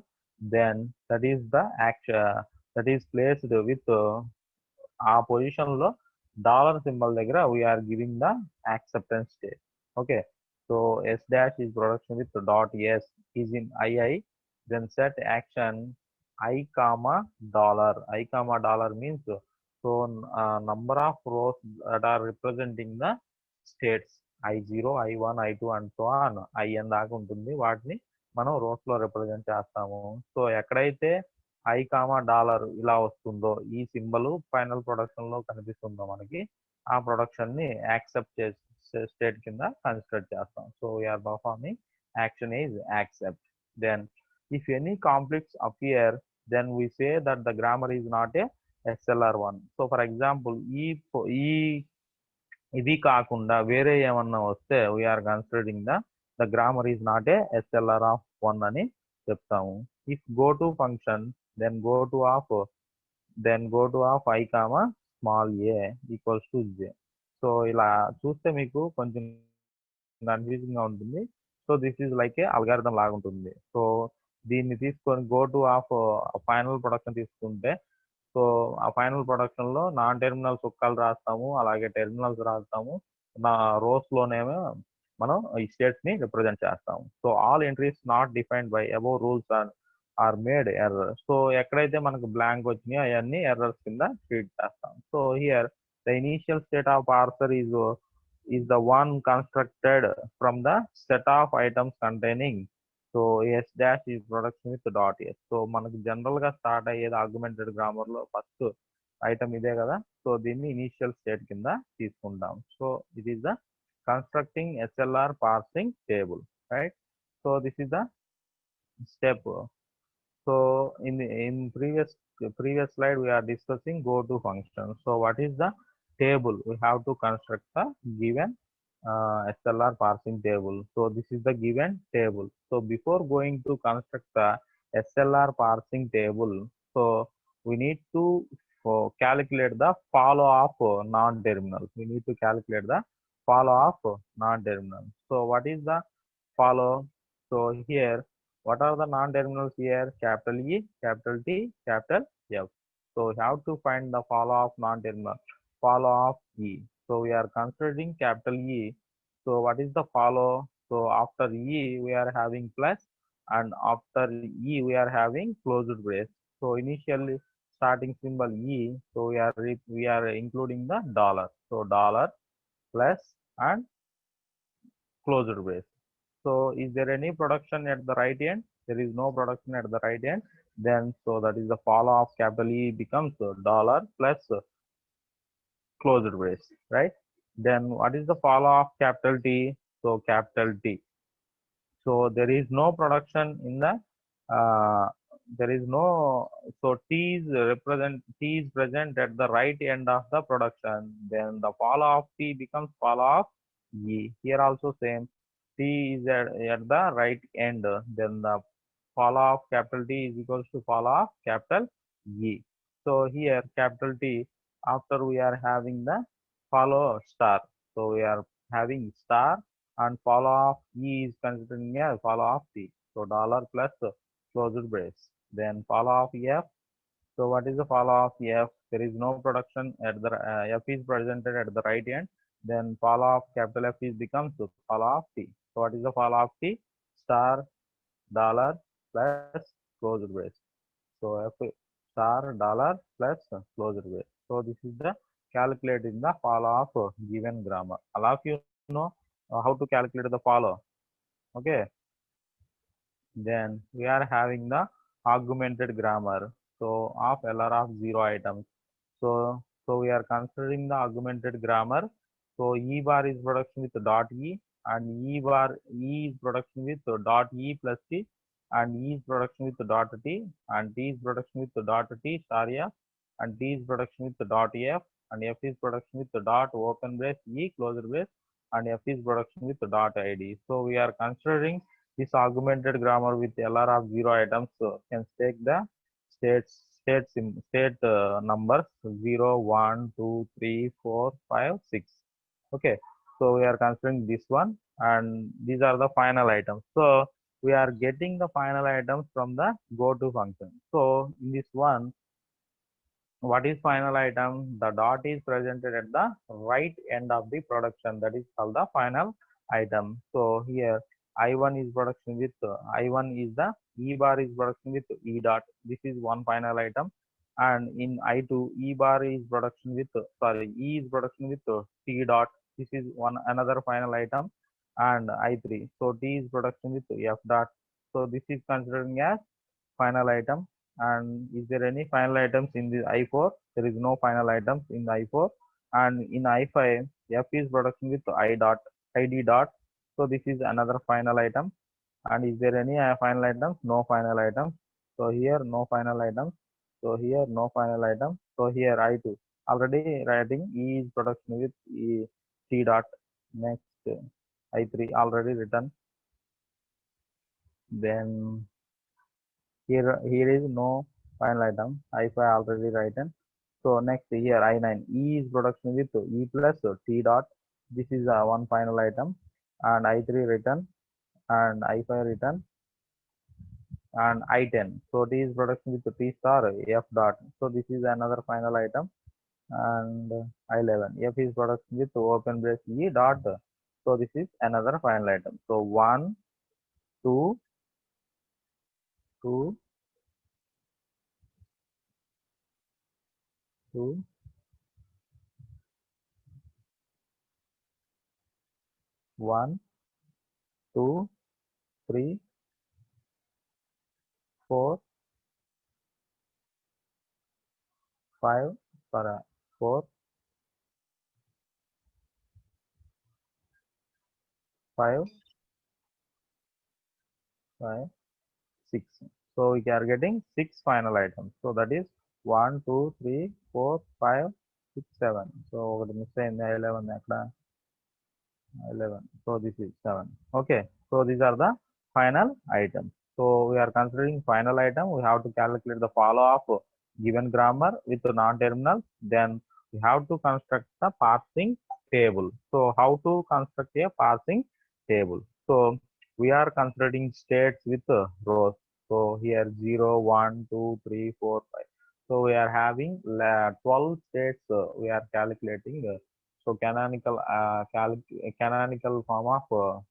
Then that is the action that is placed with ఆ position లో dollar symbol దగ్గర we're giving the acceptance state. Okay. So S dash is production with dot S is in II. Then set action I comma dollar. I comma dollar means so number of rows that are representing the states I0, I1, I2 and so on IN దాకా ఉంటుంది. వాటిని మనం rose లో represent చేస్తాము. So ఎక్కడైతే I comma dollar ఇలా వస్తుందో ఈ సింబల్ ఫైనల్ ప్రొడక్షన్ లో కనిపిస్తుందో మనకి ఆ ప్రొడక్షన్ ని యాక్సెప్ట్ చేసే స్టేట్ కింద కన్సిడర్ చేస్తాం. So we are performing action is accept. Then if any complex appear then we say that the grammar is not a SLR1. So for example ఈ ఇది కాకుండా వేరే ఏమన్నా వస్తే we are considering the grammar is not a SLR1 అని చెప్తాము. If go to function then go to of I comma small a equals to j. So ఇలా చూస్తే మీకు కొంచెం కన్ఫ్యూజింగ్ గా ఉంటుంది. So this is like A algorithm లాగా ఉంటుంది. సో దీన్ని తీసుకొని go to of final production తీసుకుంటే సో ఆ ఫైనల్ ప్రొడక్షన్ లో నాన్ టెర్మినల్ సుక్కలు రాస్తాము, అలాగే టెర్మినల్స్ రాస్తాము. నా రోస్ లోనేమో మనం ఈ స్టేట్స్ ని రిప్రజెంట్ చేస్తాము. So all entries not defined by above rules are made error. So ఎక్కడైతే మనకు బ్లాంక్ వచ్చినాయో అవన్నీ ఎర్రర్స్ కింద ట్రీట్ చేస్తాం. So here the initial state of parser is the one constructed from the set of items containing so S dash ఈ production with dot S. So మనకు general గా start అయ్యేది ఆర్గ్యుమెంటెడ్ గ్రామర్ లో first item ఇదే కదా. So దీన్ని initial state కింద తీసుకుంటాం. So it is the constructing SLR parsing table, right. So this is the step. So in previous slide we are discussing go to function. So what is the table? We have to construct the given SLR parsing table. So this is the given table. So before going to construct the SLR parsing table, so we need to calculate the follow of non-terminals. We need to calculate the follow of non-terminals. So what is the follow? So here what are the non-terminals here? Capital E, capital T, capital F. So we have to find the follow of non-terminal. Follow of E. So we are considering capital E. So what is the follow? So after E we are having plus, and after E we are having closed brace. So initially starting symbol E. So we are including the dollar. So dollar plus and closed brace. So is there any production at the right end? There is no production at the right end. Then so that is the follow of capital E becomes dollar plus closed brace, right? Then what is the follow of capital T? So capital T. So there is no production in the there is no, so T is present at the right end of the production. Then the follow of T becomes follow of E. Here also same. T is at the right end, then the follow of capital T is equals to follow of capital E. So here capital T, after we are having the follow star. So we are having star and follow of E is considering as follow of T. So dollar plus closed brace. Then follow of F. So what is the follow of F? there is no production at the F is presented at the right end, then fall of capital F is becomes fall of T. So what is the fall of T? Star dollar plus closed brace. So F star dollar plus closed brace. So this is the calculating the fall of given grammar. All of you know how to calculate the follow. Okay. Then we are having the augmented grammar. So of LR of 0 items. So we are considering the augmented grammar. So E bar is production with dot E, and E is production with dot E plus T, and E is production with dot T, and T is production with dot T star F, and T is production with dot F, and F is production with dot open brace E closed brace, and F is production with dot ID. So we are considering this augmented grammar with LR of 0 items can take the state numbers 0, 1, 2, 3, 4, 5, 6. Okay, so we are considering this one, and these are the final items. So we are getting the final items from the go to function. So in this one, what is final item? The dot is presented at the right end of the production, that is called the final item. So here I1 is production with I1 is the E bar is production with E dot. This is one final item. And in I2 E bar is production with E is production with T dot. This is one another final item. And I3, so T is production with F dot. So this is considering as final item. And is there any final items in the I4? There is no final items in the I4. And in I5, F is production with ID dot. So this is another final item. And is there any final items? No final items. So here no final items. So here no final item. So here I2 already writing E is production with T dot. Next I3 already written. Then here is no final item. I5 already written. So next here I9 E is production with E plus T dot. This is one final item, and I3 written, and I5 written, and I10. So T is production with T star F dot. So this is another final item, and I11 F is production with open brace E dot. So this is another final item. So 1, 2, 2, 2, 1, 2, 3, 4, 5, 4, 5, 5, 6. So we are getting 6 final items. So that is 1, 2, 3, 4, 5, 6, 7. So let me say in the 11. 11. So this is 7. Okay. So these are the final items. So we are considering final item. We have to calculate the follow of given grammar with the non-terminal. Then we have to construct the parsing table. So how to construct a parsing table? So we are considering states with rows. So here 0, 1, 2, 3, 4, 5. So we are having 12 states. We are calculating. So canonical form of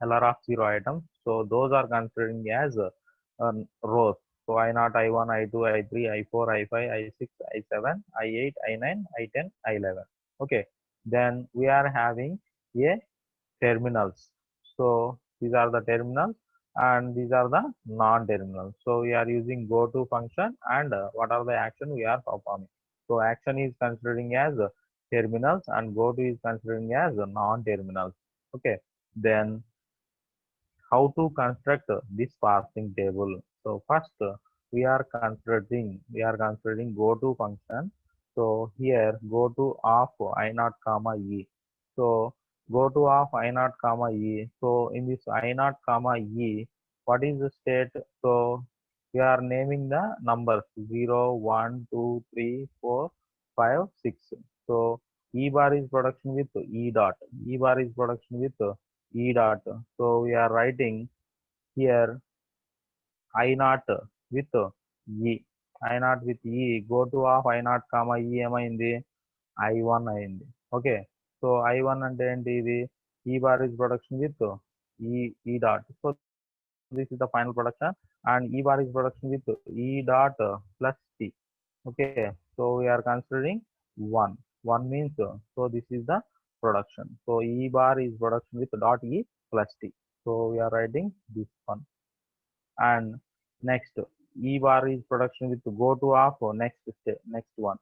LR of 0 items. So those are considering as rows. So I0, I1, I2, I3, I4, I5, I6, I7, I8, I9, I10, I11. Okay. Then we are having a terminals. So these are the terminals, and these are the non-terminals. So we are using go to function, and what are the action we are performing. So action is considering as terminals, and go to is considering as non-terminals. Okay. Then how to construct this parsing table. So first we are considering go to function. So here go to of I0 comma E. So go to of I0 comma E. So in this I0 comma E, what is the state? So we are naming the numbers 0, 1, 2, 3, 4, 5, 6. So E bar is production with E dot. E bar is production with E dot. So we are writing here I0 with E. I0 with E, go to of I0 comma E ఏమైంది I1 అయింది. Okay, so I1 అంటే ఏంటి, ఇది E bar is production with E dot. So this is the final production and E bar is production with E dot plus T. Okay, so we are considering 1 means so this is the production. So E bar is production with dot E plus T. So we are writing this one. And next, E bar is production with go to of next step, next one,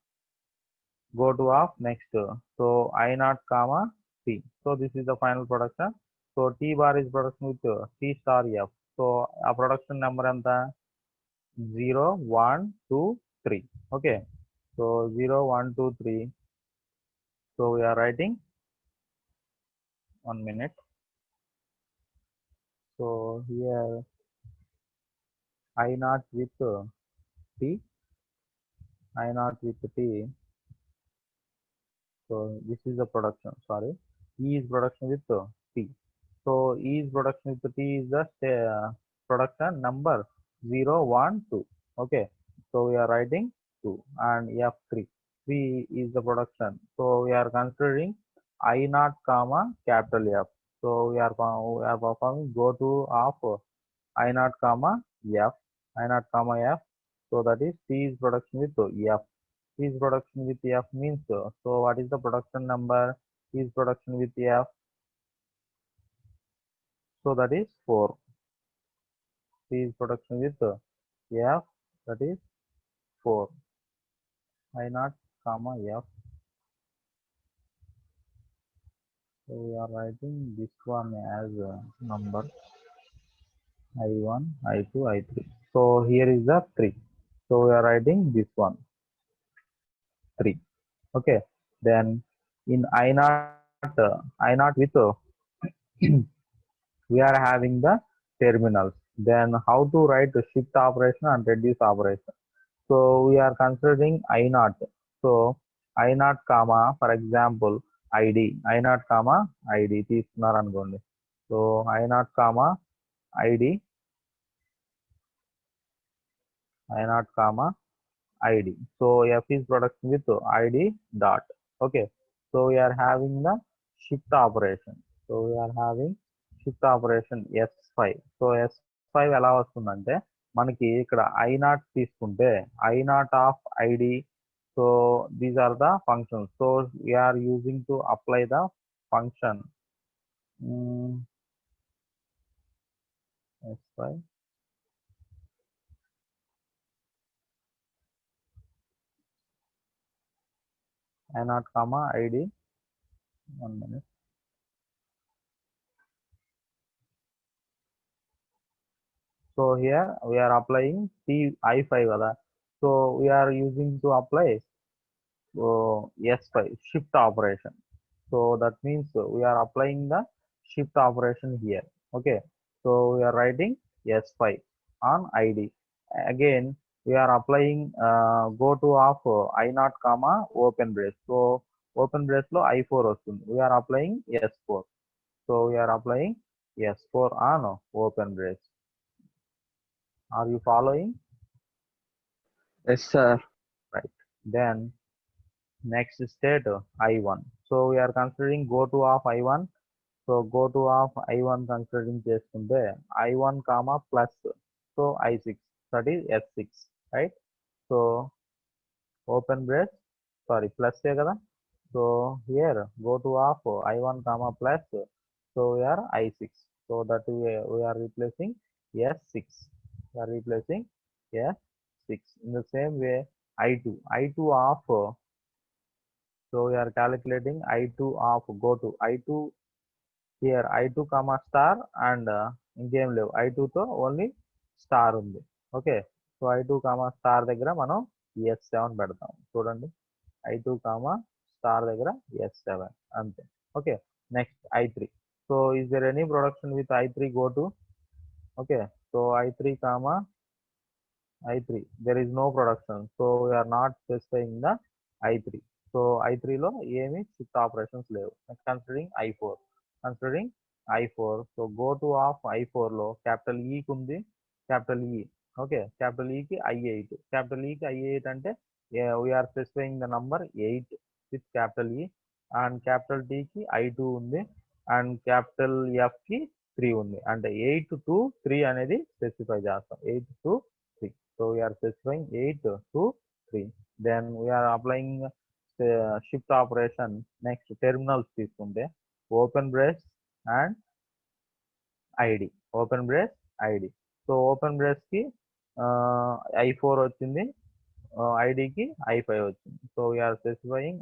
go to of next, so I0 comma T. So this is the final production. So T bar is production with T star F. So a production number anta 0 1 2 3. Okay, so 0 1 2 3. So we are writing 1 minute. So here I0 with T, I0 with T. So this is the production, sorry, E is production with T. So E is production with T is the production number 0 1 2. Okay, so we are writing 2 and F3. 3 is the production. So we are considering I0 comma capital F. So we are performing go to of I0 comma F, I0 comma F. So that is T is production with F. T is production with F means, so what is the production number? T is production with F. So that is 4. T is production with F, that is 4. I0 comma F. So we are writing this one as number I1, I2, I3. So here is the 3. So we are writing this one 3. Okay, then in I0 with we are having the terminals. Then how to write the shift operation and reduce operation? So we are considering I0. So I0 comma, for example, I0 comma ID తీసుకున్నారు అనుకోండి. So I0 comma ID, I0 comma ID. So F is production with ID dot. Okay, so we are having the shift operation. So we are having shift operation S5. So S5 ఎలా వస్తుందంటే మనకి ఇక్కడ I0 తీసుకుంటే I0 of ID. So these are the functions. So we are using to apply the function S5 I0 comma ID. 1 minute. So here we are applying I5 kada. So we are using to apply S5 shift operation. So that means we are applying the shift operation here. Okay, so we are writing S5 on ID. Again we are applying go to of I0 comma open brace. So open brace lo I4 వస్తుంది. We are applying S4. So we are applying S4 on open brace. Are you following? Yes, sir. Right. Then next state I1. So we are considering go to of I1. So go to of I1 considering చేసుకుంటే I1 comma plus, so I6, that is S6, right? So open brace, sorry, plus ఏ కదా. So here go to of I1 comma plus, so we are I6. So that we are replacing S6. We are replacing S6. In the same way I2 of, so we are calculating I2 of go to I2. Here I2 comma star and ఇంకేం లేవు, I2 తో only star ఉంది. Okay, so I2 comma star దగ్గర మనం S7 పెడతాం. చూడండి, I2 comma star దగ్గర S7 అంతే. Okay, next I3. So is there any production with I3 go to? Okay, so I3 comma I3, there is no production. So we are not specifying the I3. So I3 లో ఏమి shift operations లేవు. Considering I4. Considering I4, so go to of I4 లో capital E ఉంది, capital E okay, capital E కి I8, capital E కి I8 అంటే we are specifying the number 8 with capital E, and capital T కి I2 ఉంది, and capital F కి 3 ఉంది. అంటే 8 to 3 అనేది స్పెసిఫై చేస్తాం, 8 to 3. So we're specifying 8 to 3. Then we're applying shift operation. Next terminals తీసుకుంటే open brace and ID, open brace ID. So open brace కి I4 వచ్చింది, ఐడికి I5 వచ్చింది. So we're specifying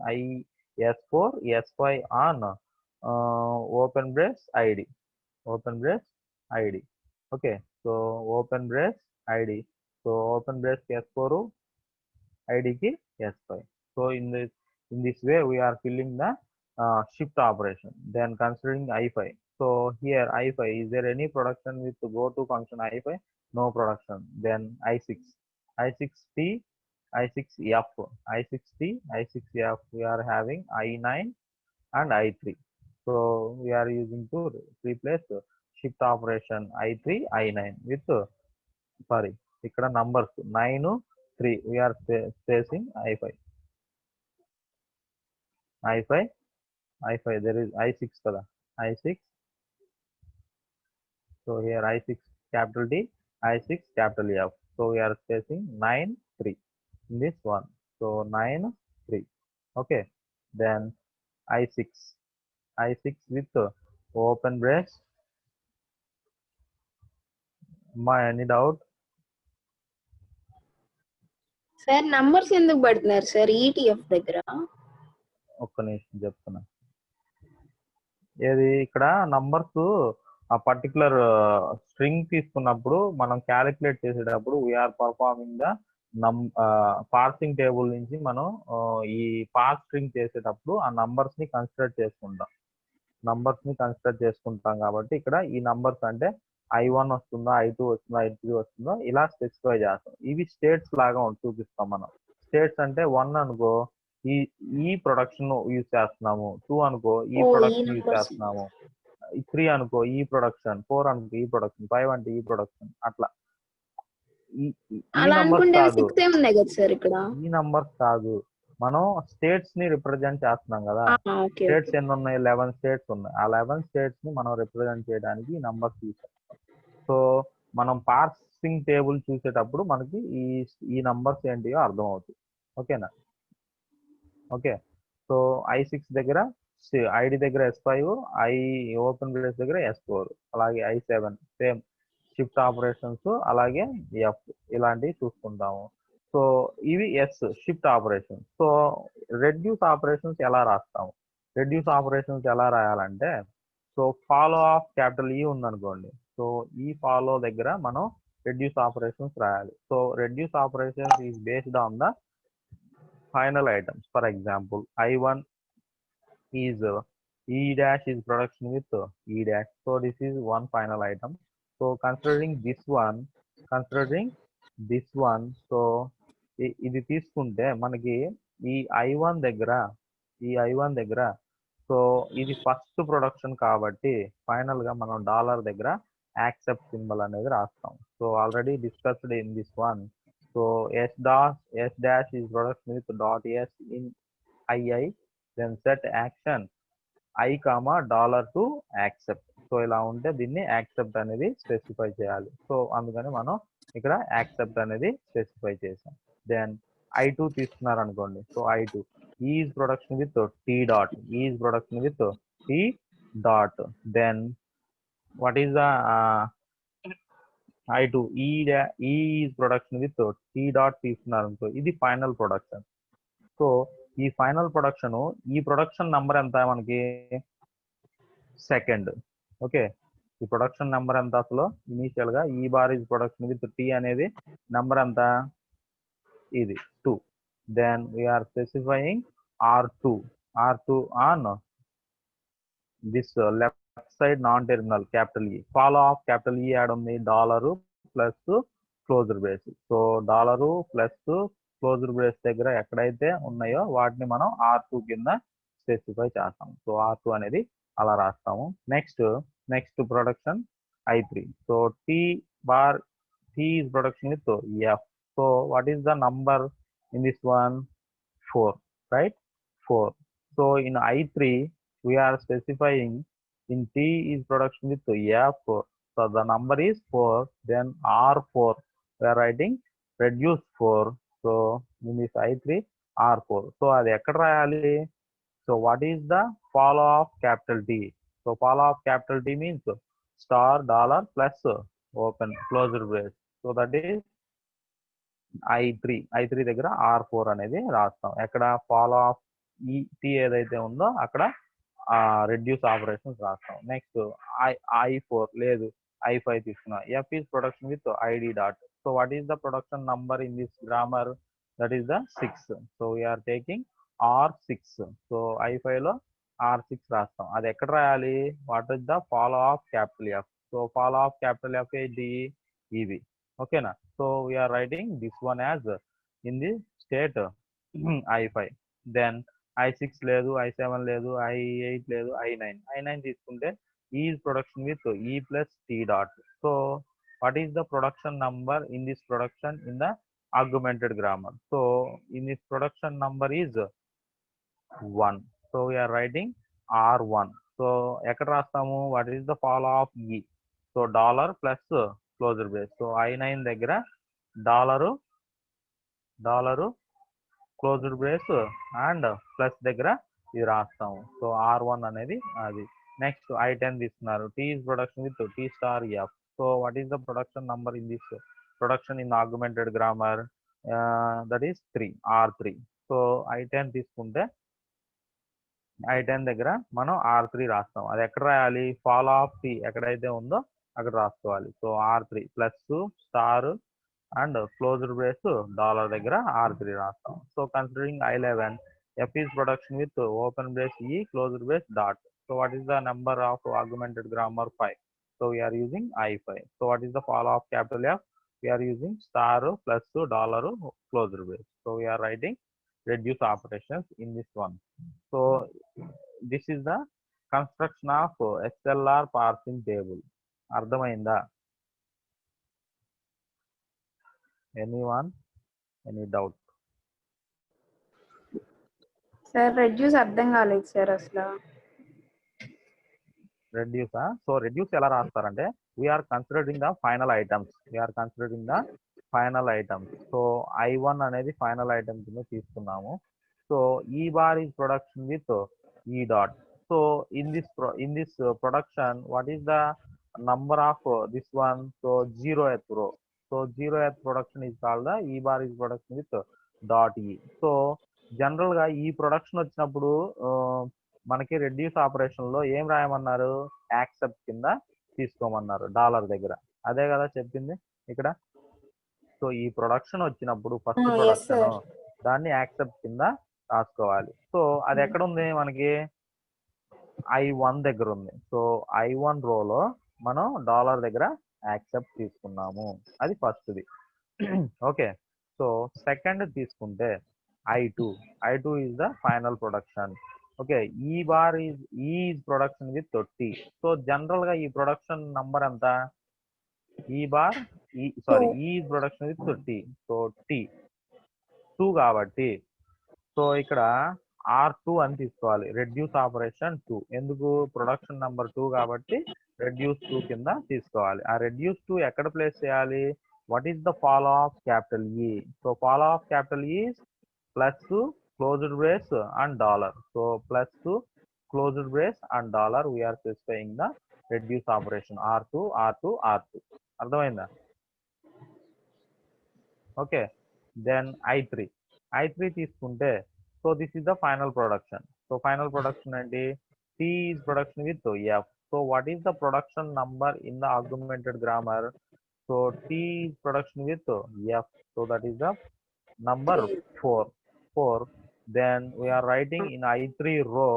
S4 S5 on open brace ID, open brace ID. Okay, so open brace ID, so open brace కి S4, ఐడికి S5. So in this way we are filling the shift operation. Then considering I5, so here I5, is there any production with go to function I5? No production. Then I6, I6T, I6F, I6T, I6F, we are having I9 and I3. So we are using to replace shift operation I3 I9 with sorry, ikkada numbers 9 3, we are placing I5, I5, I5, there is I6 kada, I6. So here I6 capital T, I6 capital F. So we are placing 9 3 in this one. So 9 3. Okay, then I6, I6 with open brace. Any doubt? Sir numbers ఎందుకు పెడుతున్నారు sir ETF దగ్గర? ఒక్క నిమిషం చెప్తున్నా. ఏది ఇక్కడ numbers ఆ particular string తీసుకున్నప్పుడు మనం క్యాలిక్యులేట్ చేసేటప్పుడు we are performing the parsing table నుంచి మనం ఈ పార్స్ స్ట్రింగ్ చేసేటప్పుడు ఆ నంబర్స్ ని కన్సిడర్ చేసుకుంటాం, కాబట్టి ఇక్కడ ఈ నంబర్స్ అంటే I1 వస్తుందా, I2 వస్తుందా, I3 వస్తుందో ఇలా స్పెసిఫై చేస్తాం. ఇవి స్టేట్స్ లాగా చూపిస్తాం మనం. స్టేట్స్ అంటే 1 అనుకో ఈ ప్రొడక్షన్ యూజ్ చేస్తున్నాము, 2 అనుకో ఈ ప్రొడక్షన్ యూజ్ చేస్తున్నాము, 3 అనుకో ఈ ప్రొడక్షన్, 4 అనుకో ఈ ప్రొడక్షన్, 5 అంటే ఈ ప్రొడక్షన్. అట్లా ఈ నంబర్స్ కాదు, ఈ నంబర్స్ కాదు, మనం స్టేట్స్ ని రిప్రజెంట్ చేస్తున్నాం కదా. స్టేట్స్ ఎన్ని ఉన్నాయి? 11 స్టేట్స్ ఉన్నాయి. ఆ 11 స్టేట్స్ ని మనం రిప్రజెంట్ చేయడానికి ఈ నంబర్స్ యూజ్ చేస్తాం. సో మనం పార్సింగ్ టేబుల్ చూసేటప్పుడు మనకి ఈ నంబర్స్ ఏంటియో అర్థం అవుతుంది. ఓకేనా? ఓకే, సో I6 దగ్గర ఐడి దగ్గర S5, ఓపెన్ బ్రేస్ దగ్గర S4, అలాగే I7 సేమ్ షిఫ్ట్ ఆపరేషన్స్, అలాగే F ఇలాంటివి చూసుకుంటాము. సో ఇవి S shift operations. So reduce operations ఎలా రాస్తాము? రెడ్యూస్ ఆపరేషన్స్ ఎలా రాయాలంటే, సో ఫాలో ఆఫ్ క్యాపిటల్ ఈ ఉందనుకోండి, సో ఈ ఫాలో దగ్గర మనం రెడ్యూస్ ఆపరేషన్స్ రాయాలి. So reduce operations is based on the final items. For example, I1 is E dash is production with E dash. So this is one final item. So considering this one, so ఇది తీసుకుంటే మనకి ఈ I1 దగ్గర so ఇది first production కాబట్టి final గా మనం dollar దగ్గర యాక్సెప్ట్ సింబల్ అనేది రాస్తాం. So already discussed in this one. So S dash is production with dot S in II, then set action I comma dollar to accept. So ఇలా ఉంటే దీన్ని accept అనేది స్పెసిఫై చేయాలి. సో అందుకని మనం ఇక్కడ యాక్సెప్ట్ అనేది స్పెసిఫై చేసాం. దెన్ I2 తీసుకున్నారు అనుకోండి, so I2 is production with T dot, is production with T dot. Then what is the I2 E is production with T dot తీసుకున్నారు అనుకో, ఇది ఫైనల్ ప్రొడక్షన్. సో ఈ ఫైనల్ ప్రొడక్షన్, ఈ production number ఎంత మనకి? Second. Okay, ఈ production number ఎంత? అసలు ఇనీషియల్ గా E bar is production with T అనేది నెంబర్ ఎంత? ఇది 2. Then we are specifying R2 on this left side non terminal capital E. Follow of capital E add ఉంది, dollar plus closure brace. So dollar plus closure brace దగ్గర ఎక్కడైతే ఉన్నాయో వాటిని మనం R2 కింద స్పెసిఫై చేస్తాము. సో R2 అనేది అలా రాస్తాము. Next production I3. So T T is production with F. So what is the number in this one? 4, right? 4. So in I3 we are specifying in T is production with F. So the number is 4. Then R4 we are writing reduce 4. So in this I3 R4. So అది ఎక్కడ రాయాలి? So what is the follow of capital T? So follow of capital T means star dollar plus open closed brace. So that is I3 దగ్గర R4 అనేది రాస్తాం. ఎక్కడ follow of ఈ T ఏదైతే ఉందో అక్కడ రెడ్యూస్ ఆపరేషన్స్ రాస్తాం. నెక్స్ట్ I4 లేదు I5 తీసుకున్నా. F is production with ID dot. So what is the production number in this grammar? That is the 6. So we are taking R6. So I5 లో R6 రాస్తాం. అది ఎక్కడ రాయాలి? What is the follow of capital F? So follow of capital F ఏంటి? ఇది. ఓకేనా? So we are writing this one as in the state I5. Then I6 లేదు, I7 లేదు, I8 లేదు, I9 తీసుకుంటే E is production with E plus T dot. So what is the production number in this production in the augmented grammar? So in this production number is 1. So we are writing R1. So ఎక్కడ రాస్తాము? What is the follow of E? So dollar plus closure brace. So I9 దగ్గర dollar closed brace and plus దగ్గర ఇది రాస్తాము. So R1 అనేది అది. Next I10 తీసుకున్నారు. T is production with T star F. So what is the production number in this production in augmented grammar? That is 3, R3. So I10 తీసుకుంటే I10 దగ్గర మనం R3 రాస్తాం. అది ఎక్కడ రాయాలి? ఫాలో ఆఫ్ T ఎక్కడైతే ఉందో అక్కడ రాసుకోవాలి. So R3 plus star and closed brace dollar దగ్గర R3 రాస్తాం. So considering I11, F is production with open brace E closed brace dot. So what is the number of augmented grammar? 5. So we are using I5. So what is the follow of capital F? We are using star plus dollar closed brace. So we are writing reduce operations in this one. So this is the construction of XLR parsing table. అర్థమైందా? Anyone? Any doubt? Sir reduce అర్థం కాలేదు sir అసలు. రెడ్యూసా? So reduce ఎలా రాస్తారంటే we're considering the final items. So I1 అనేది final item కింద తీసుకున్నాము. So E bar is production with E dot. So in this production what is the number of this one? So 0th row. So 0th production is called the E bar is production with dot E. So general గా ఈ production వచ్చినప్పుడు మనకి reduce operation లో ఏం రాయమన్నారు? Accept కింద తీసుకోమన్నారు dollar దగ్గర. అదే కదా చెప్పింది ఇక్కడ. సో ఈ ప్రొడక్షన్ వచ్చినప్పుడు ఫస్ట్ ప్రొడక్షన్ దాన్ని యాక్సెప్ట్ కింద రాసుకోవాలి. సో అది ఎక్కడ ఉంది మనకి? I1 దగ్గర ఉంది. సో I1 రోలో మనం డాలర్ దగ్గర యాక్సెప్ట్ తీసుకున్నాము. అది ఫస్ట్ది. ఓకే. సో సెకండ్ తీసుకుంటే I2 is the final production. Okay. E bar is production with T. So general గా ఈ ప్రొడక్షన్ నంబర్ ఎంత? ఈ బార్ ఈ production with T. So T 2 కాబట్టి సో ఇక్కడ R2 అని తీసుకోవాలి. Reduce operation 2. ఎందుకు? ప్రొడక్షన్ నంబర్ 2 కాబట్టి రెడ్యూస్ 2 కింద తీసుకోవాలి. ఆ రెడ్యూస్ 2 ఎక్కడ ప్లేస్ చేయాలి? What is the follow of capital E? So follow of capital E plus closed brace and dollar. So plus closed brace and dollar we are specifying the reduce operation R2. అర్థమైందా? Okay. Then I3 తీసుకుంటే so this is the final production. So final production అంటే T is production with F. So what is the production number in the augmented grammar? So T is production with F. So that is the number 4. Then we are writing in I3 row.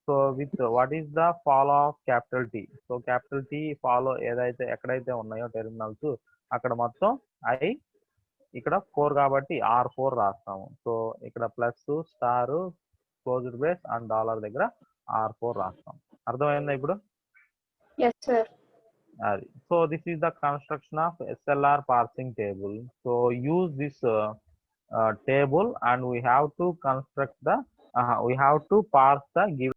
So with what is the follow of capital T? So capital T follow ఏదైతే ఎక్కడైతే ఉన్నాయో terminals అక్కడ మొత్తం ఇక్కడ 4 కాబట్టి R4 రాస్తాము. So ఇక్కడ plus star closed brace and dollar దగ్గర R4 రాస్తాం. అర్థమైందా ఇప్పుడు? yes sir. So this is the construction of SLR parsing table. So use this table and we have to construct the we have to parse the given